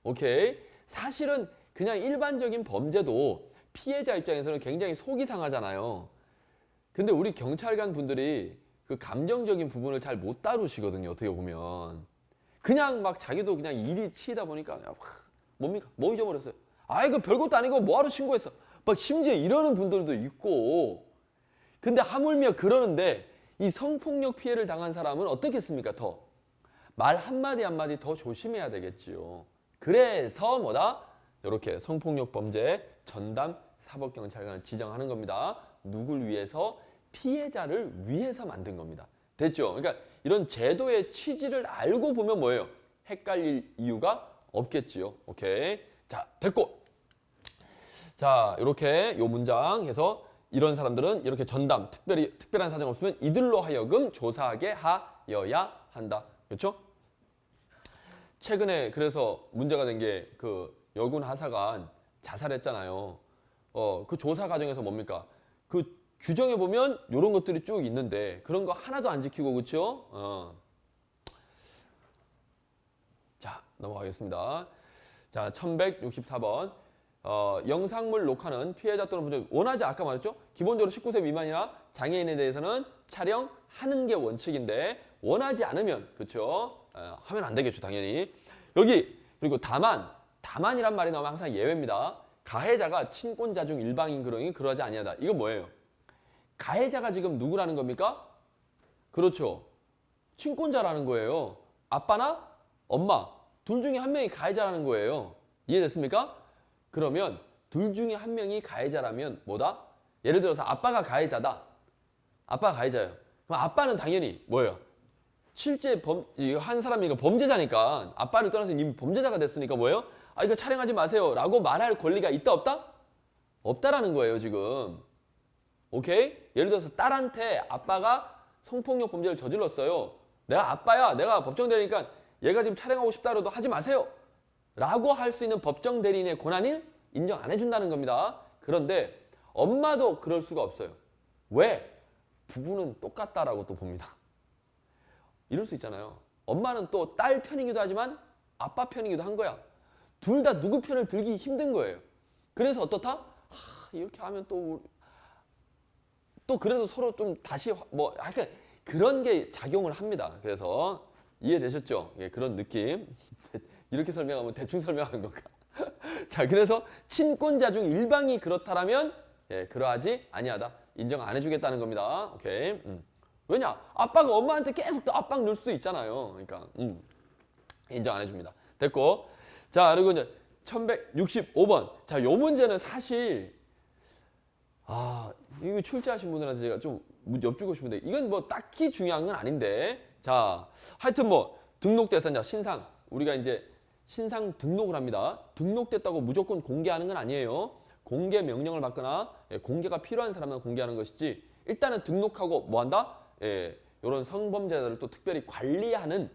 오케이. 사실은 그냥 일반적인 범죄도 피해자 입장에서는 굉장히 속이 상하잖아요. 근데 우리 경찰관 분들이 그 감정적인 부분을 잘 못 다루시거든요. 어떻게 보면. 그냥 자기도 그냥 일이 치이다 보니까 뭡니까? 뭐 잊어버렸어요? 이거 별것도 아니고 뭐하러 신고했어? 심지어 이러는 분들도 있고. 근데 하물며 그러는데 이 성폭력 피해를 당한 사람은 어떻겠습니까? 말 한마디 한마디 더 조심해야 되겠지요. 그래서 이렇게 성폭력 범죄 전담 사법경찰관을 지정하는 겁니다. 누굴 위해서? 피해자를 위해서 만든 겁니다. 됐죠? 그러니까 이런 제도의 취지를 알고 보면 뭐예요? 헷갈릴 이유가 없겠지요. 오케이. 자, 됐고. 자, 이렇게 요 문장 해서 이런 사람들은 이렇게 전담, 특별한 사정 없으면 이들로 하여금 조사하게 하여야 한다. 그렇죠? 최근에 그래서 문제가 된 게 그 여군 하사관 자살했잖아요. 그 조사 과정에서 뭡니까? 그 규정에 보면 이런 것들이 쭉 있는데 그런 거 하나도 안 지키고 그렇죠? 자, 넘어가겠습니다. 자, 1164번. 영상물 녹화는 피해자 또는 본적 원하지 아까 말했죠? 기본적으로 19세 미만이나 장애인에 대해서는 촬영하는 게 원칙인데 원하지 않으면 그렇죠? 하면 안 되겠죠, 당연히. 여기 그리고 다만이란 말이 나오면 항상 예외입니다. 가해자가 친권자 중 일방인 그러니 그러하지 아니하다. 이거 뭐예요? 가해자가 지금 누구라는 겁니까? 그렇죠. 친권자라는 거예요. 아빠나 엄마 둘 중에 한 명이 가해자라는 거예요. 이해됐습니까? 그러면 둘 중에 한 명이 가해자라면 뭐다? 예를 들어서 아빠가 가해자다. 아빠가 가해자예요. 그럼 아빠는 당연히 뭐예요? 실제 한 사람이 범죄자니까 아빠를 떠나서 이미 범죄자가 됐으니까 뭐예요? 이거 촬영하지 마세요 라고 말할 권리가 있다 없다? 없다라는 거예요 지금. 오케이? 예를 들어서 딸한테 아빠가 성폭력 범죄를 저질렀어요. 내가 아빠야. 내가 법정 대리니까 얘가 지금 촬영하고 싶다라도 하지 마세요. 라고 할 수 있는 법정 대리인의 권한을 인정 안 해준다는 겁니다. 그런데 엄마도 그럴 수가 없어요. 왜? 부부는 똑같다라고 또 봅니다. 이럴 수 있잖아요. 엄마는 또 딸 편이기도 하지만 아빠 편이기도 한 거야. 둘 다 누구 편을 들기 힘든 거예요. 그래서 어떻다? 이렇게 하면 또 그래도 서로 좀 다시 뭐 약간 그런 게 작용을 합니다. 그래서 이해되셨죠? 예, 그런 느낌. 이렇게 설명하면 대충 설명한 건가? 자, 그래서 친권자 중 일방이 그렇다라면 예, 그러하지 아니하다. 인정 안 해주겠다는 겁니다. 오케이. 왜냐? 아빠가 엄마한테 계속 또 압박 넣을 수 있잖아요. 그러니까 인정 안 해줍니다. 됐고. 자, 그리고 이제 1165번. 자, 요 문제는 사실 이거 출제하신 분들한테 제가 좀 엿주고 싶은데 이건 뭐 딱히 중요한 건 아닌데. 자, 하여튼 뭐 등록돼서 이제 신상 우리가 이제 신상 등록을 합니다. 등록됐다고 무조건 공개하는 건 아니에요. 공개 명령을 받거나 공개가 필요한 사람만 공개하는 것이지 일단은 등록하고 뭐 한다? 이런 성범죄자들을 또 특별히 관리하는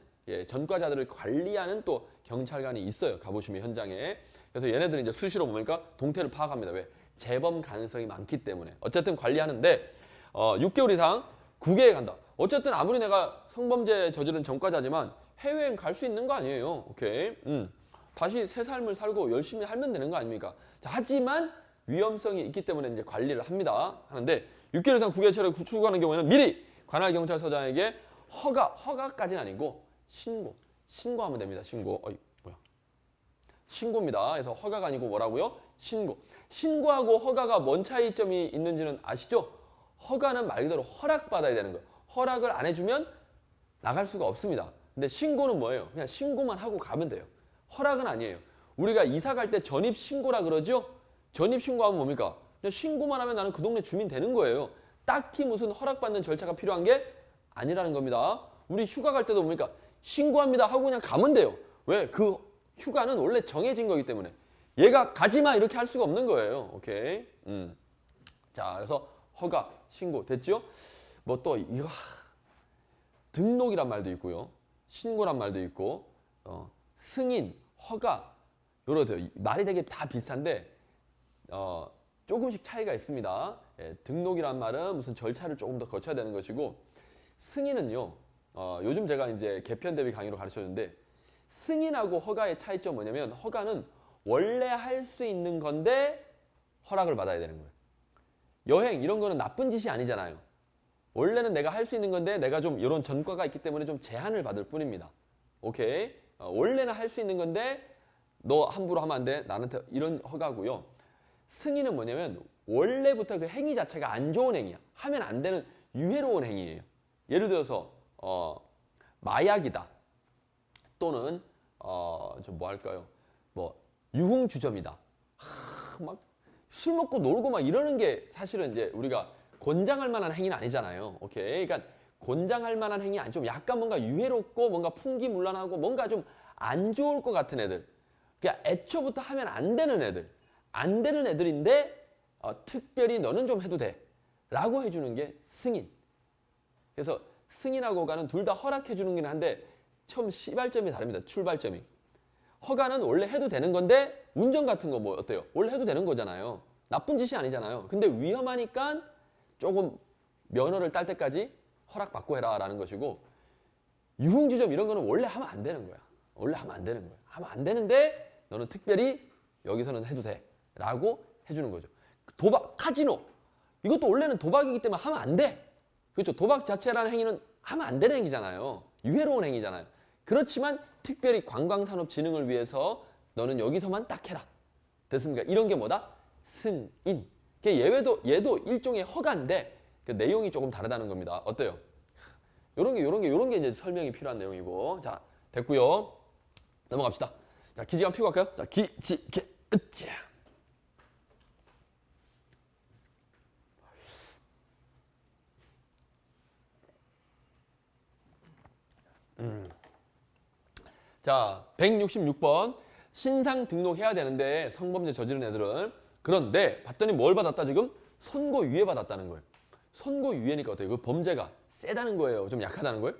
전과자들을 관리하는 또 경찰관이 있어요. 가보시면 현장에. 그래서 얘네들이 이제 수시로 뭡니까? 동태를 파악합니다. 왜? 재범 가능성이 많기 때문에. 어쨌든 관리하는데 6개월 이상 국외에 간다. 어쨌든 아무리 내가 성범죄 저지른 전과자지만 해외여행 갈 수 있는 거 아니에요. 오케이. 다시 새 삶을 살고 열심히 살면 되는 거 아닙니까? 자, 하지만 위험성이 있기 때문에 이제 관리를 합니다. 하는데 6개월 이상 국외체를 출국하는 경우에는 미리 관할 경찰서장에게 허가까지는 아니고 신고하면 됩니다. 신고입니다. 그래서 허가가 아니고 뭐라고요? 신고하고 허가가 뭔 차이점이 있는지는 아시죠? 허가는 말 그대로 허락받아야 되는 거예요. 허락을 안 해주면 나갈 수가 없습니다. 근데 신고는 뭐예요? 그냥 신고만 하고 가면 돼요. 허락은 아니에요. 우리가 이사 갈 때 전입신고라 그러죠? 전입신고하면 뭡니까? 그냥 신고만 하면 나는 그 동네 주민 되는 거예요. 딱히 무슨 허락받는 절차가 필요한 게 아니라는 겁니다. 우리 휴가 갈 때도 뭡니까? 신고합니다 하고 그냥 가면 돼요. 왜? 그 휴가는 원래 정해진 거기 때문에. 얘가 가지마 이렇게 할 수가 없는 거예요. 오케이. 자, 그래서 허가, 신고 됐죠? 뭐 또 이거 등록이란 말도 있고요. 신고란 말도 있고 승인, 허가 요러 돼요. 말이 되게 다 비슷한데 조금씩 차이가 있습니다. 등록이란 말은 무슨 절차를 조금 더 거쳐야 되는 것이고 승인은요. 요즘 제가 이제 개편 대비 강의로 가르쳤는데 승인하고 허가의 차이점 뭐냐면 허가는 원래 할 수 있는 건데 허락을 받아야 되는 거예요. 여행 이런 거는 나쁜 짓이 아니잖아요. 원래는 내가 할 수 있는 건데 내가 좀 이런 전과가 있기 때문에 좀 제한을 받을 뿐입니다. 오케이? 원래는 할 수 있는 건데 너 함부로 하면 안 돼. 나한테 이런 허가고요. 승인은 뭐냐면 원래부터 그 행위 자체가 안 좋은 행위야. 하면 안 되는 유해로운 행위예요. 예를 들어서 마약이다. 또는 좀 뭐 할까요? 뭐 유흥주점이다. 막 술 먹고 놀고 막 이러는 게 사실은 이제 우리가 권장할 만한 행위는 아니잖아요. 오케이. 그러니까 권장할 만한 행위 아니 좀 약간 뭔가 유해롭고 뭔가 풍기문란하고 뭔가 좀 안 좋을 것 같은 애들. 그냥 애초부터 하면 안 되는 애들. 안 되는 애들인데 특별히 너는 좀 해도 돼. 라고 해주는 게 승인. 그래서 승인하고 허가는 둘 다 허락해 주는 긴 한데 처음 시발점이 다릅니다. 출발점이. 허가는 원래 해도 되는 건데 운전 같은 거 뭐 어때요? 원래 해도 되는 거잖아요. 나쁜 짓이 아니잖아요. 근데 위험하니까 조금 면허를 딸 때까지 허락받고 해라라는 것이고 유흥주점 이런 거는 원래 하면 안 되는 거야. 원래 하면 안 되는 거야. 하면 안 되는데 너는 특별히 여기서는 해도 돼. 라고 해주는 거죠. 도박, 카지노. 이것도 원래는 도박이기 때문에 하면 안 돼. 그렇죠. 도박 자체라는 행위는 하면 안 되는 행위잖아요. 유해로운 행위잖아요. 그렇지만 특별히 관광산업 진흥을 위해서 너는 여기서만 딱 해라. 됐습니까? 이런 게 뭐다? 승인. 얘도 일종의 허가인데 그 내용이 조금 다르다는 겁니다. 어때요? 요런 게 이제 설명이 필요한 내용이고. 자, 됐고요. 넘어갑시다. 자, 기지 한번 피고 갈까요? 자, 으쌰. 자, 166번. 신상 등록해야 되는데 성범죄 저지른 애들은. 그런데 봤더니 뭘 받았다 지금? 선고 유예 받았다는 거예요. 선고유예니까 어때요? 그 범죄가 세다는 거예요? 좀 약하다는 거예요?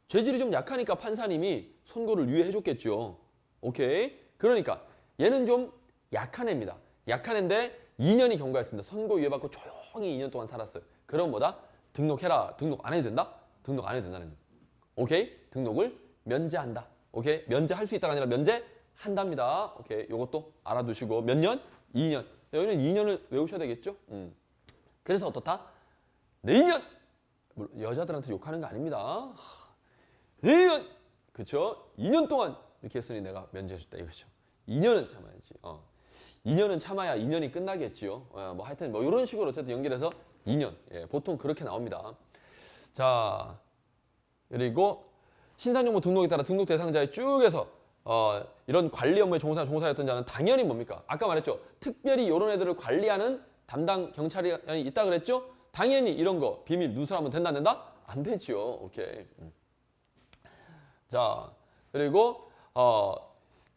죄질이 좀 약하니까 판사님이 선고를 유예해줬겠죠. 오케이? 그러니까 얘는 좀 약한 애입니다. 약한 애인데 2년이 경과했습니다. 선고유예 받고 조용히 2년 동안 살았어요. 그럼 뭐다? 등록해라. 등록 안 해도 된다? 등록 안 해도 된다는 거예요. 오케이? 등록을 면제한다. 오케이? 면제할 수 있다가 아니라 면제한답니다. 오케이? 요것도 알아두시고 몇 년? 2년. 여기는 2년을 외우셔야 되겠죠? 그래서 어떻다? 내년! 여자들한테 욕하는 거 아닙니다. 내년! 그쵸? 2년 동안 이렇게 했으니 내가 면제해줬다 이거죠. 2년은 참아야지. 2년은 참아야 2년이 끝나겠지요. 뭐 하여튼 뭐 이런 식으로 어쨌든 연결해서 2년. 예, 보통 그렇게 나옵니다. 자, 그리고 신상정보 등록에 따라 등록 대상자에 쭉 해서 이런 관리 업무에 종사했던 자는 당연히 뭡니까? 아까 말했죠. 특별히 이런 애들을 관리하는 담당 경찰이 있다 그랬죠? 당연히 이런 거 비밀 누설하면 된다 안 된다? 안 되죠. 오케이. 자, 그리고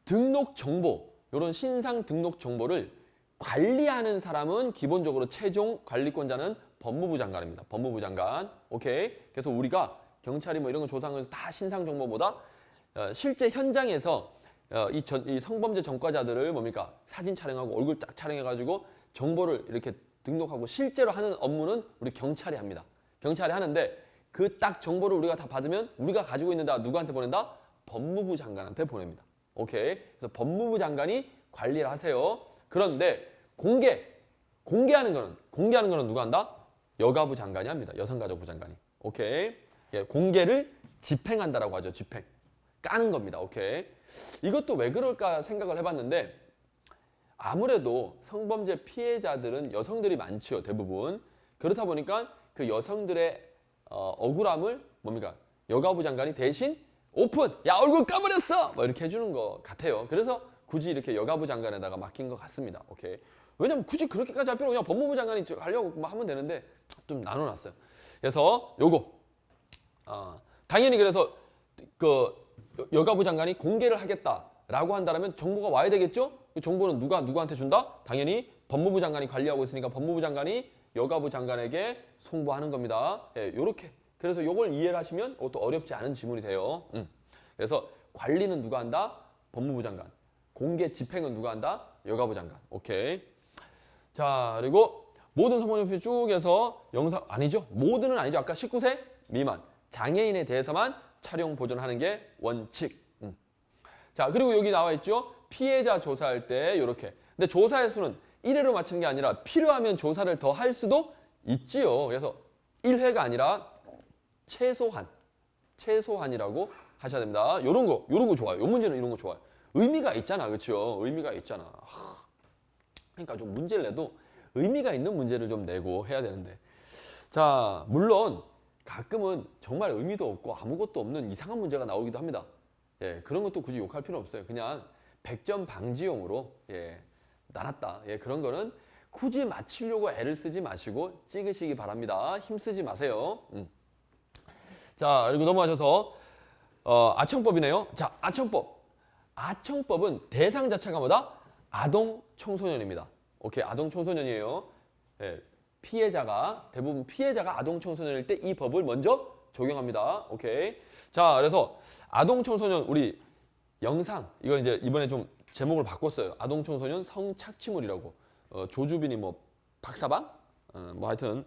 등록 정보, 이런 신상 등록 정보를 관리하는 사람은 기본적으로 최종 관리권자는 법무부 장관입니다. 법무부 장관. 오케이. 그래서 우리가 경찰이 뭐 이런 거 조사하면서 다 신상 정보보다 실제 현장에서 이 성범죄 전과자들을 뭡니까? 사진 촬영하고 얼굴 딱 촬영해가지고 정보를 이렇게 등록하고 실제로 하는 업무는 우리 경찰이 합니다. 경찰이 하는데 그 딱 정보를 우리가 다 받으면 우리가 가지고 있는다 누구한테 보낸다? 법무부 장관한테 보냅니다. 오케이. 그래서 법무부 장관이 관리를 하세요. 그런데 공개하는 거는 누가 한다? 여가부 장관이 합니다. 여성가족부 장관이. 오케이. 예, 공개를 집행한다라고 하죠. 집행. 까는 겁니다. 오케이. 이것도 왜 그럴까 생각을 해봤는데 아무래도 성범죄 피해자들은 여성들이 많죠. 대부분. 그렇다 보니까 그 여성들의 억울함을 뭡니까? 여가부 장관이 대신 오픈! 야 얼굴 까버렸어! 뭐 이렇게 해주는 것 같아요. 그래서 굳이 이렇게 여가부 장관에다가 맡긴 것 같습니다. 오케이. 왜냐면 굳이 그렇게까지 할 필요 그냥 법무부 장관이 하려고 하면 되는데 좀 나눠놨어요. 그래서 요거 당연히 그래서 그 여가부 장관이 공개를 하겠다라고 한다면 정보가 와야 되겠죠? 그 정보는 누구한테 준다? 당연히 법무부 장관이 관리하고 있으니까 법무부 장관이 여가부 장관에게 송부하는 겁니다. 예, 요렇게. 그래서 요걸 이해를 하시면 또 어렵지 않은 지문이 돼요. 그래서 관리는 누가 한다? 법무부 장관. 공개 집행은 누가 한다? 여가부 장관. 오케이. 자, 그리고 모든 성범죄 쭉 해서 영상 아니죠? 모든은 아니죠. 아까 19세 미만 장애인에 대해서만 촬영 보존하는 게 원칙. 자, 그리고 여기 나와 있죠. 피해자 조사할 때 이렇게. 근데 조사의 수는 1회로 맞추는 게 아니라 필요하면 조사를 더 할 수도 있지요. 그래서 1회가 아니라 최소한이라고 하셔야 됩니다. 요런 거 좋아요. 요 문제는 이런 거 좋아요. 의미가 있잖아. 그렇죠? 의미가 있잖아. 그러니까 좀 문제를 내도 의미가 있는 문제를 좀 내고 해야 되는데. 자, 물론 가끔은 정말 의미도 없고 아무것도 없는 이상한 문제가 나오기도 합니다. 예, 그런 것도 굳이 욕할 필요 없어요. 그냥 100점 방지용으로 나눴다. 예, 그런 거는 굳이 맞추려고 애를 쓰지 마시고 찍으시기 바랍니다. 힘쓰지 마세요. 자, 그리고 넘어가셔서 아청법이네요. 자, 아청법. 아청법은 대상 자체가 뭐다? 아동 청소년입니다. 오케이, 아동 청소년이에요. 예, 대부분 피해자가 아동 청소년일 때 이 법을 먼저 적용합니다. 오케이. 자, 그래서 아동 청소년 우리 영상 이거 이제 이번에 좀 제목을 바꿨어요. 아동 청소년 성착취물이라고. 조주빈이 뭐 박사방? 뭐 하여튼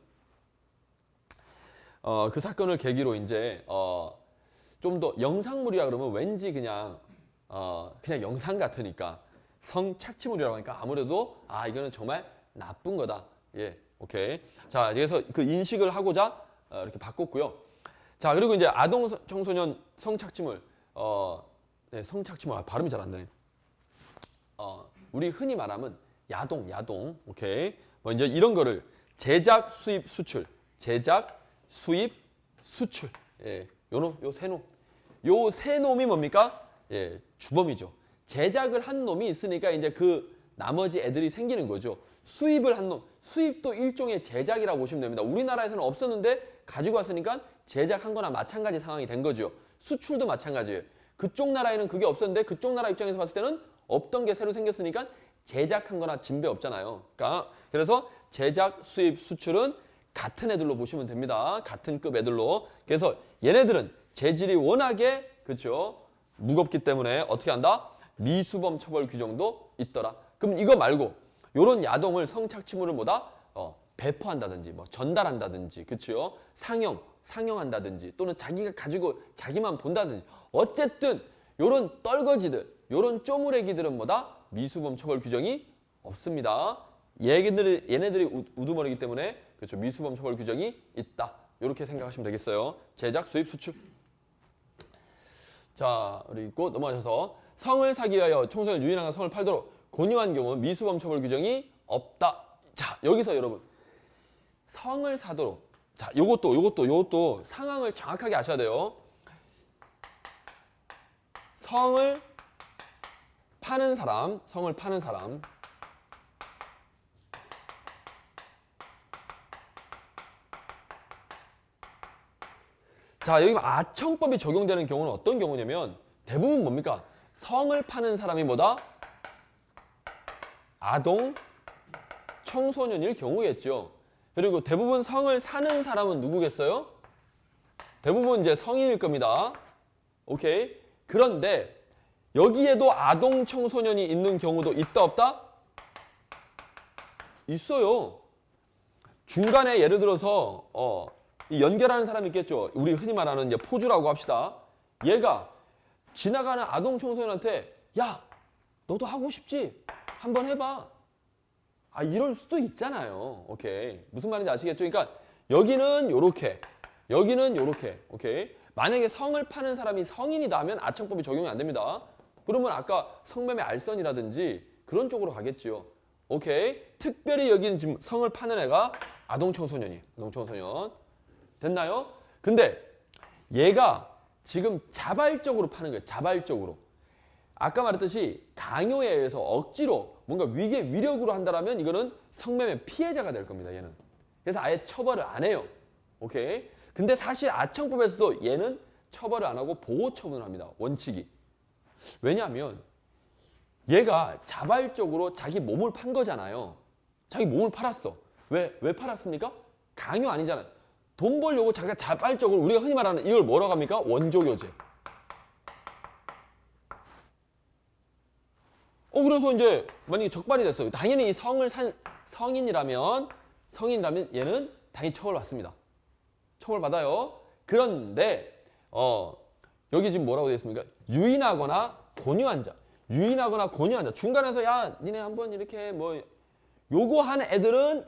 그 사건을 계기로 이제 좀 더 영상물이라 그러면 왠지 그냥 영상 같으니까 성착취물이라고 하니까 아무래도 이거는 정말 나쁜 거다. 예, 오케이. 자, 그래서 그 인식을 하고자 이렇게 바꿨고요. 자, 그리고 이제 아동 청소년 성착취물, 네, 성착취물 발음이 잘 안 되네. 우리 흔히 말하면 야동, 오케이. 뭐 이제 이런 거를 제작, 수입, 수출, 예, 요 세 놈이 뭡니까? 예, 주범이죠. 제작을 한 놈이 있으니까 이제 그 나머지 애들이 생기는 거죠. 수입을 한 놈, 수입도 일종의 제작이라고 보시면 됩니다. 우리나라에서는 없었는데 가지고 왔으니까 제작한 거나 마찬가지 상황이 된 거죠. 수출도 마찬가지예요. 그쪽 나라에는 그게 없었는데 그쪽 나라 입장에서 봤을 때는 없던 게 새로 생겼으니까 제작한 거나 진배 없잖아요. 그러니까 그래서 제작, 수입, 수출은 같은 애들로 보시면 됩니다. 같은 급 애들로. 그래서 얘네들은 재질이 워낙에 그렇죠. 무겁기 때문에 어떻게 한다? 미수범 처벌 규정도 있더라. 그럼 이거 말고 요런 야동을 성착취물을 뭐다? 배포한다든지 뭐 전달한다든지 그렇죠. 상영한다든지 또는 자기가 가지고 자기만 본다든지 어쨌든 요런 떨거지들 요런 쪼무레기들은 뭐다? 미수범 처벌 규정이 없습니다. 얘네들이 우두머리이기 때문에 그렇죠. 미수범 처벌 규정이 있다. 이렇게 생각하시면 되겠어요. 제작, 수입, 수출. 자, 그리고 넘어가셔서 성을 사기 위하여 청소년 유인하거나 성을 팔도록 권유한 경우 미수범 처벌 규정이 없다. 자, 여기서 여러분 성을 사도록 자, 요것도 상황을 정확하게 아셔야 돼요. 성을 파는 사람. 자, 여기 아청법이 적용되는 경우는 어떤 경우냐면 대부분 뭡니까? 성을 파는 사람이 뭐다? 아동, 청소년일 경우겠죠. 그리고 대부분 성을 사는 사람은 누구겠어요? 대부분 이제 성인일 겁니다. 오케이. 그런데 여기에도 아동, 청소년이 있는 경우도 있다 없다? 있어요. 중간에 예를 들어서 연결하는 사람이 있겠죠. 우리 흔히 말하는 이제 포주라고 합시다. 얘가 지나가는 아동 청소년한테 야, 너도 하고 싶지? 한번 해봐. 이럴 수도 있잖아요. 오케이. 무슨 말인지 아시겠죠? 그러니까 여기는 요렇게, 여기는 요렇게. 오케이. 만약에 성을 파는 사람이 성인이다 하면 아청법이 적용이 안 됩니다. 그러면 아까 성매매 알선이라든지 그런 쪽으로 가겠지요. 오케이. 특별히 여기는 지금 성을 파는 애가 아동 청소년이에요. 아동 청소년. 됐나요? 근데 얘가 지금 자발적으로 파는 거예요. 자발적으로. 아까 말했듯이 강요에 의해서 억지로 뭔가 위력으로 한다면 이거는 성매매 피해자가 될 겁니다. 얘는. 그래서 아예 처벌을 안 해요. 오케이. 근데 사실 아청법에서도 얘는 처벌을 안 하고 보호 처분을 합니다. 원칙이. 왜냐하면 얘가 자발적으로 자기 몸을 판 거잖아요. 자기 몸을 팔았어. 왜 팔았습니까? 강요 아니잖아요. 돈 벌려고 자기가 자발적으로 우리가 흔히 말하는 이걸 뭐라고 합니까? 원조교제. 그래서 이제 만약에 적발이 됐어요. 당연히 이 성인이라면 얘는 당연히 처벌받습니다. 처벌받아요. 그런데 여기 지금 뭐라고 되어 있습니까? 유인하거나 권유한 자. 중간에서 야, 니네 한번 이렇게 뭐 요거 한 애들은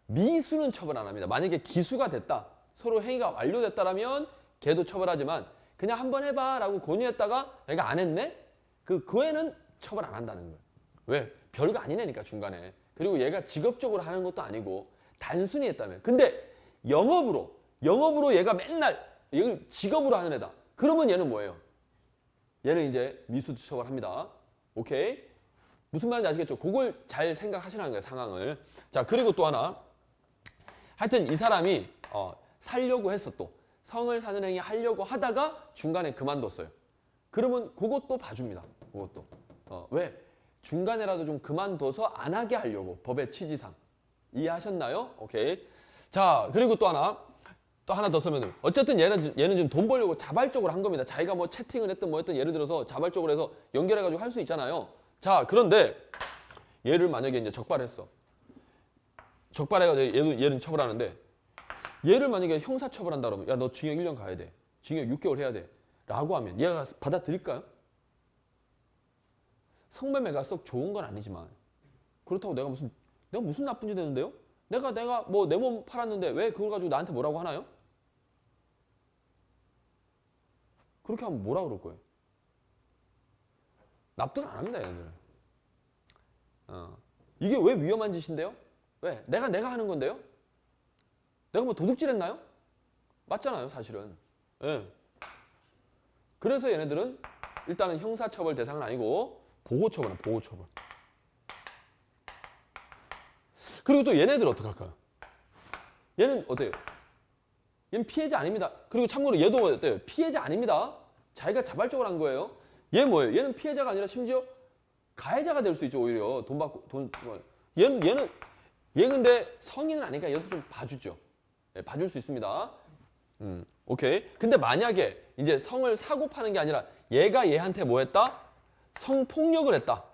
미수는 처벌 안 합니다. 만약에 기수가 됐다. 서로 행위가 완료됐다라면 걔도 처벌하지만 그냥 한번 해봐라고 권유했다가 얘가 안 했네? 그 애는 처벌 안 한다는 거예요. 왜? 별거 아니네니까 중간에. 그리고 얘가 직업적으로 하는 것도 아니고 단순히 했다면. 근데 영업으로 얘가 맨날 이걸 직업으로 하는 애다. 그러면 얘는 뭐예요? 얘는 이제 미수 처벌합니다. 오케이? 무슨 말인지 아시겠죠? 그걸 잘 생각하시라는 거예요, 상황을. 자, 그리고 또 하나. 하여튼 이 사람이 살려고 했어 또. 성을 사는 행위 하려고 하다가 중간에 그만뒀어요. 그러면 그것도 봐줍니다. 그것도. 왜? 중간에라도 좀 그만둬서 안 하게 하려고. 법의 취지상. 이해하셨나요? 오케이. 자, 그리고 또 하나 더 설명드려요. 어쨌든 얘는 지금 돈 벌려고 자발적으로 한 겁니다. 자기가 뭐 채팅을 했든 뭐 했든 예를 들어서 자발적으로 해서 연결해가지고 할 수 있잖아요. 자, 그런데 얘를 만약에 이제 적발했어. 적발해가지고 얘는 처벌하는데 얘를 만약에 형사처벌한다 그러면 야, 너 징역 1년 가야 돼. 징역 6개월 해야 돼. 라고 하면 얘가 받아들일까요? 성매매가 썩 좋은 건 아니지만 그렇다고 내가 무슨 나쁜 짓 했는데요? 내가 뭐 내 몸 팔았는데 왜 그걸 가지고 나한테 뭐라고 하나요? 그렇게 하면 뭐라 그럴 거예요? 납득 안 합니다, 얘네들은. 이게 왜 위험한 짓인데요? 왜? 내가 하는 건데요? 내가 뭐 도둑질 했나요? 맞잖아요, 사실은. 예. 그래서 얘네들은 일단은 형사처벌 대상은 아니고 보호처벌은 보호처벌. 그리고 또 얘네들 어떡할까요? 얘는 어때요? 얘는 피해자 아닙니다. 그리고 참고로 얘도 어때요? 피해자 아닙니다. 자기가 자발적으로 한 거예요. 얘 뭐예요? 얘는 피해자가 아니라 심지어 가해자가 될 수 있죠. 오히려 돈 받고 얘는 얘 근데 성인은 아니니까 얘도 좀 봐주죠. 예, 봐줄 수 있습니다. 오케이. 근데 만약에 이제 성을 사고 파는 게 아니라 얘가 얘한테 뭐 했다? 성폭력을 했다.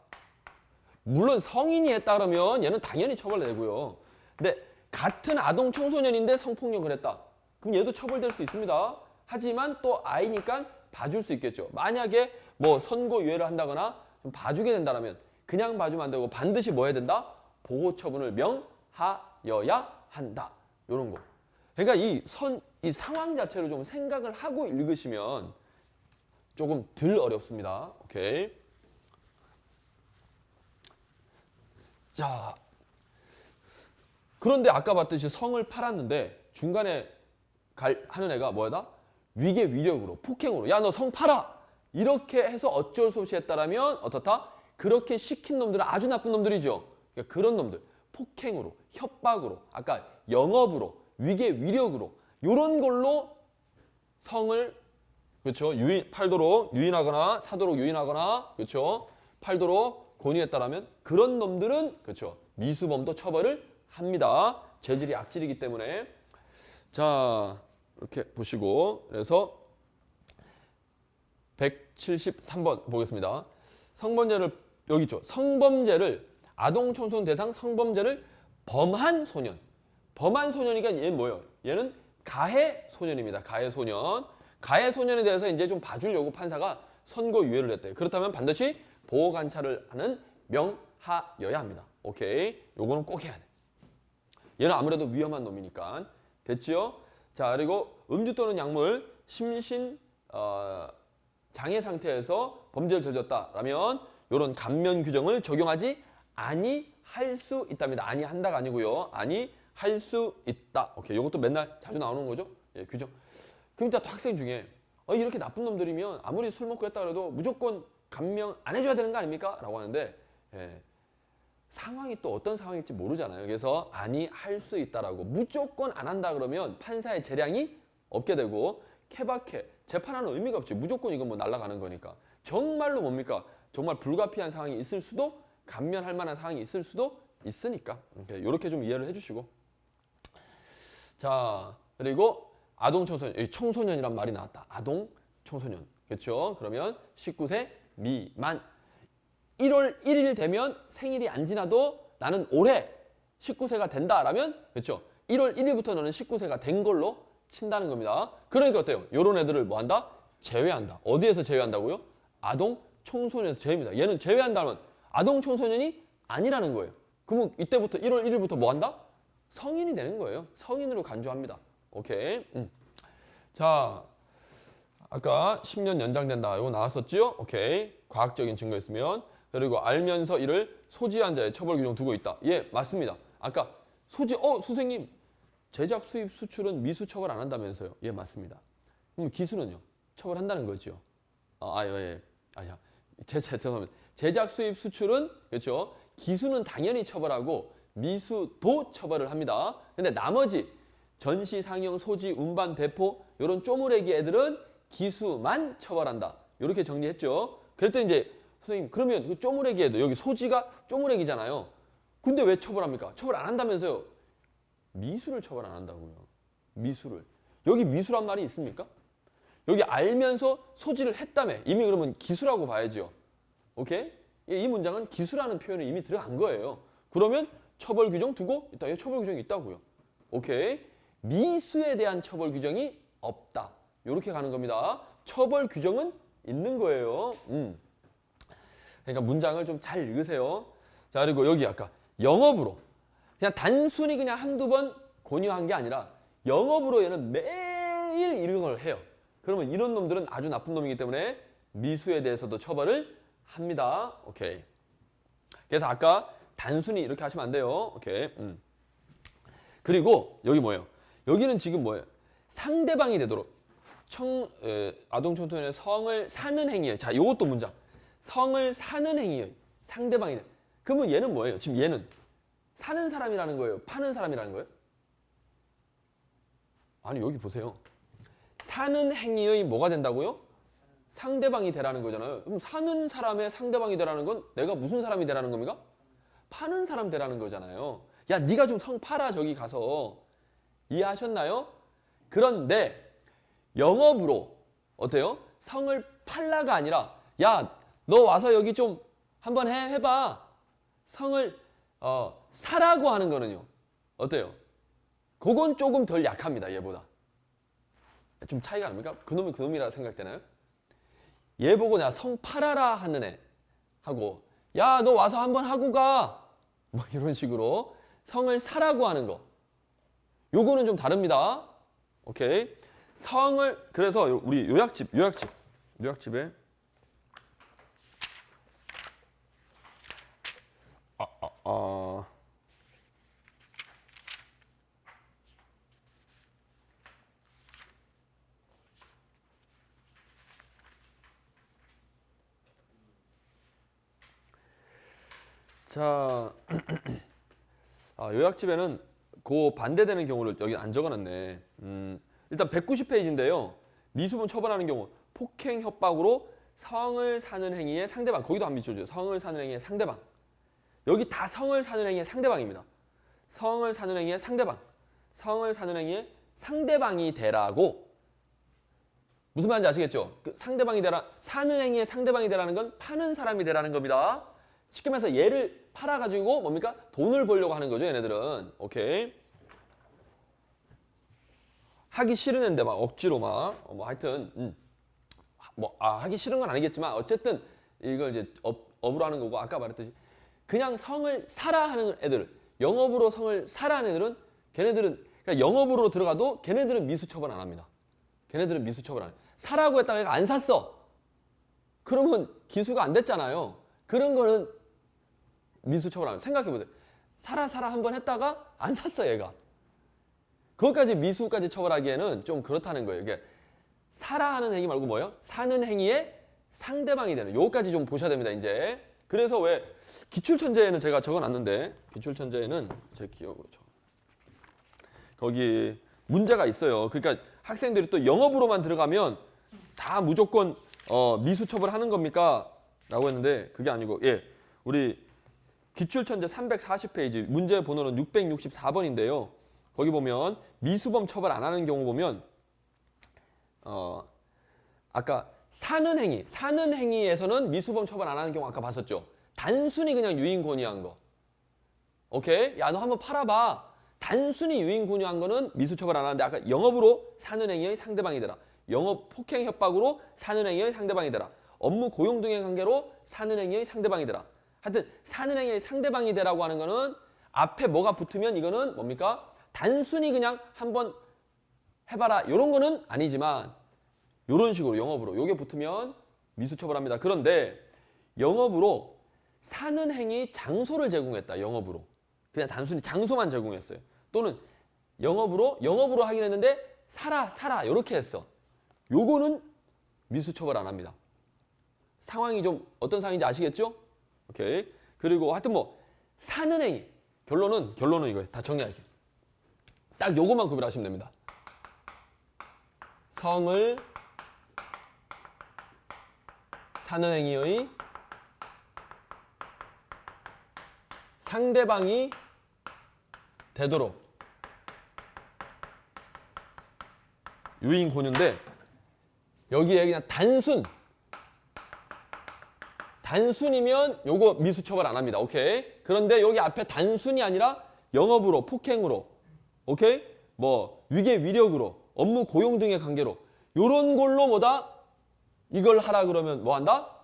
물론 성인이 했다 그러면 얘는 당연히 처벌되고요. 근데 같은 아동 청소년인데 성폭력을 했다. 그럼 얘도 처벌될 수 있습니다. 하지만 또 아이니까 봐줄 수 있겠죠. 만약에 뭐 선고유예를 한다거나 좀 봐주게 된다면 그냥 봐주면 안 되고 반드시 뭐 해야 된다? 보호 처분을 명하여야 한다. 이런 거. 그러니까 이 상황 자체를 좀 생각을 하고 읽으시면 조금 덜 어렵습니다. 오케이. 자, 그런데 아까 봤듯이 성을 팔았는데 중간에 하는 애가 뭐다? 위계 위력으로, 폭행으로. 야, 너 성 팔아! 이렇게 해서 어쩔 수 없이 했다라면 어떻다? 그렇게 시킨 놈들은 아주 나쁜 놈들이죠. 그러니까 그런 놈들. 폭행으로, 협박으로, 아까 영업으로, 위계 위력으로 이런 걸로 성을 그렇죠? 팔도록 유인하거나 사도록 유인하거나 그렇죠? 팔도록 권유했다라면 그런 놈들은 그렇죠? 미수범도 처벌을 합니다. 재질이 악질이기 때문에. 자, 이렇게 보시고 그래서 173번 보겠습니다. 성범죄를 여기 있죠. 성범죄를 아동 청소년 대상 성범죄를 범한 소년. 범한 소년이니까 얘는 뭐예요? 얘는 가해 소년입니다. 가해 소년. 가해 소년에 대해서 이제 좀 봐주려고 판사가 선고유예를 했대요. 그렇다면 반드시 보호 관찰을 하는 명하여야 합니다. 오케이. 요거는 꼭 해야 돼. 얘는 아무래도 위험한 놈이니까. 됐지요? 자, 그리고 음주 또는 약물 심신 장애 상태에서 범죄를 저질렀다라면 이런 감면 규정을 적용하지 아니할 수 있답니다. 아니한다가 아니고요. 아니할 수 있다. 오케이. 이것도 맨날 자주 나오는 거죠. 예, 규정. 그럼 일단 또 학생 중에 이렇게 나쁜 놈들이면 아무리 술 먹고 했다 그래도 무조건 감면 안 해줘야 되는 거 아닙니까? 라고 하는데 예, 상황이 또 어떤 상황일지 모르잖아요. 그래서 아니할 수 있다라고 무조건 안 한다 그러면 판사의 재량이 없게 되고 케바케 재판하는 의미가 없지. 무조건 이건 뭐 날아가는 거니까. 정말로 뭡니까? 정말 불가피한 상황이 있을 수도 감면할 만한 상황이 있을 수도 있으니까 이렇게 좀 이해를 해주시고 자 그리고 아동 청소년 청소년이란 말이 나왔다. 아동 청소년 그렇죠? 그러면 19세 미만 1월 1일 되면 생일이 안 지나도 나는 올해 19세가 된다라면 그렇죠? 1월 1일부터 너는 19세가 된 걸로 친다는 겁니다. 그러니까 어때요? 이런 애들을 뭐 한다? 제외한다. 어디에서 제외한다고요? 아동 청소년에서 제외입니다. 얘는 제외한다면 아동 청소년이 아니라는 거예요. 그러면 이때부터 1월 1일부터 뭐 한다? 성인이 되는 거예요. 성인으로 간주합니다. 오케이. 자, 아까 10년 연장된다. 이거 나왔었죠? 오케이. 과학적인 증거 있으면. 그리고 알면서 이를 소지한 자의 처벌 규정 두고 있다. 예, 맞습니다. 아까 선생님 제작, 수입, 수출은 미수 처벌 안 한다면서요. 예, 맞습니다. 그럼 기술은요? 처벌한다는 거죠. 죄송합니다. 제작, 수입, 수출은 그렇죠. 기수는 당연히 처벌하고 미수도 처벌을 합니다. 근데 나머지 전시, 상영, 소지, 운반, 배포 이런 쪼무레기 애들은 기수만 처벌한다. 이렇게 정리했죠. 그랬더니 이제 선생님 그러면 그 쪼무레기 애들 여기 소지가 쪼무레기잖아요. 근데 왜 처벌합니까? 처벌 안 한다면서요. 미수를 처벌 안 한다고요. 미수를. 여기 미수란 말이 있습니까? 여기 알면서 소지를 했다며. 이미 그러면 기수라고 봐야죠. 오케이? 이 문장은 기수라는 표현이 이미 들어간 거예요. 그러면 처벌 규정 두고 있다. 처벌 규정이 있다고요. 오케이? 미수에 대한 처벌 규정이 없다. 이렇게 가는 겁니다. 처벌 규정은 있는 거예요. 그러니까 문장을 좀 잘 읽으세요. 자, 그리고 여기 아까 영업으로 그냥 단순히 그냥 한두 번 권유한 게 아니라 영업으로 얘는 매일 이런 걸 해요. 그러면 이런 놈들은 아주 나쁜 놈이기 때문에 미수에 대해서도 처벌을 합니다. 오케이. 그래서 아까 단순히 이렇게 하시면 안 돼요. 오케이. 그리고 여기 뭐예요? 여기는 지금 뭐예요? 상대방이 되도록 아동 청소년의 성을 사는 행위예요. 자, 이것도 문장. 성을 사는 행위예요. 상대방이 돼. 그러면 얘는 뭐예요? 지금 얘는 사는 사람이라는 거예요? 파는 사람이라는 거예요? 아니, 여기 보세요. 사는 행위의 뭐가 된다고요? 상대방이 되라는 거잖아요. 그럼 사는 사람의 상대방이 되라는 건 내가 무슨 사람이 되라는 겁니까? 파는 사람 되라는 거잖아요. 야, 네가 좀 성 팔아 저기 가서. 이해하셨나요? 그런데 영업으로 어때요? 성을 팔라가 아니라 야, 너 와서 여기 좀 한번 해봐. 성을 사라고 하는 거는요. 어때요? 그건 조금 덜 약합니다. 얘보다. 좀 차이가 납니까? 그놈이 그놈이라 생각되나요? 얘 보고 내가 성 팔아라 하는 애 하고 야, 너 와서 한번 하고 가. 뭐 이런 식으로 성을 사라고 하는 거. 요거는 좀 다릅니다. 오케이. 성을 그래서 우리 요약집에 자, 요약집에는 그 반대되는 경우를 여기 안 적어놨네. 일단 190페이지인데요. 미수범 처벌하는 경우 폭행 협박으로 성을 사는 행위의 상대방. 거기도 한 밑줄 줘요. 성을 사는 행위의 상대방. 여기 다 성을 사는 행위의 상대방입니다. 성을 사는 행위의 상대방. 성을 사는 행위의 상대방이 되라고. 무슨 말인지 아시겠죠? 그 상대방이 되라, 사는 행위의 상대방이 되라는 건 파는 사람이 되라는 겁니다. 쉽게 말해서 얘를 팔아가지고 뭡니까? 돈을 벌려고 하는 거죠, 얘네들은. 오케이. 하기 싫은 애인데 막 억지로 막, 뭐 하여튼, 하기 싫은 건 아니겠지만, 어쨌든 이걸 이제 업으로 하는 거고, 아까 말했듯이 그냥 성을 사라 하는 애들, 영업으로 성을 사라 하는 애들은 걔네들은, 그러니까 영업으로 들어가도 걔네들은 미수 처벌 안 합니다. 걔네들은 미수 처벌 안 해. 사라고 했다가 얘가 안 샀어. 그러면 기수가 안 됐잖아요. 그런 거는 미수 처벌 안 해요. 생각해보세요. 사라 한번 했다가 안 샀어, 얘가. 그것까지 미수까지 처벌하기에는 좀 그렇다는 거예요. 이게 사라 하는 행위 말고 뭐예요? 사는 행위의 상대방이 되는. 요거까지 좀 보셔야 됩니다, 이제. 그래서 왜 기출천재에는 제가 적어놨는데, 기출천재에는 제 기억으로 거기 문제가 있어요. 그러니까 학생들이 또 영업으로만 들어가면 다 무조건 미수 처벌하는 겁니까? 라고 했는데 그게 아니고, 예, 우리 기출천재 340페이지 문제 번호는 664번인데요. 거기 보면 미수범 처벌 안 하는 경우 보면 아까 사는 행위에서는 미수범 처벌 안 하는 경우 아까 봤었죠. 단순히 그냥 유인 권유한 거. 오케이? 야, 너 한번 팔아봐. 단순히 유인 권유한 거는 미수 처벌 안 하는데 아까 영업으로 사는 행위의 상대방이 되라. 영업 폭행 협박으로 사는 행위의 상대방이 되라. 업무 고용 등의 관계로 사는 행위의 상대방이 되라. 하여튼 사는 행위의 상대방이 되라고 하는 거는 앞에 뭐가 붙으면 이거는 뭡니까? 단순히 그냥 한번 해봐라 이런 거는 아니지만 이런 식으로 영업으로 요게 붙으면 미수 처벌합니다. 그런데 영업으로 사는 행위 장소를 제공했다. 영업으로 그냥 단순히 장소만 제공했어요. 또는 영업으로 하긴 했는데 사라 이렇게 했어. 요거는 미수 처벌 안 합니다. 상황이 좀 어떤 상황인지 아시겠죠? 오케이. 그리고 하여튼 뭐 사는 행위 결론은 이거예요. 다 정리할게요. 딱 요것만 구별하시면 됩니다. 성을 사는 행위의 상대방이 되도록 유인 권유인데 여기에 그냥 단순이면 요거 미수 처벌 안 합니다. 오케이. 그런데 여기 앞에 단순이 아니라 영업으로, 폭행으로, 오케이? 뭐 위계 위력으로, 업무 고용 등의 관계로 요런 걸로 뭐다? 이걸 하라 그러면 뭐 한다?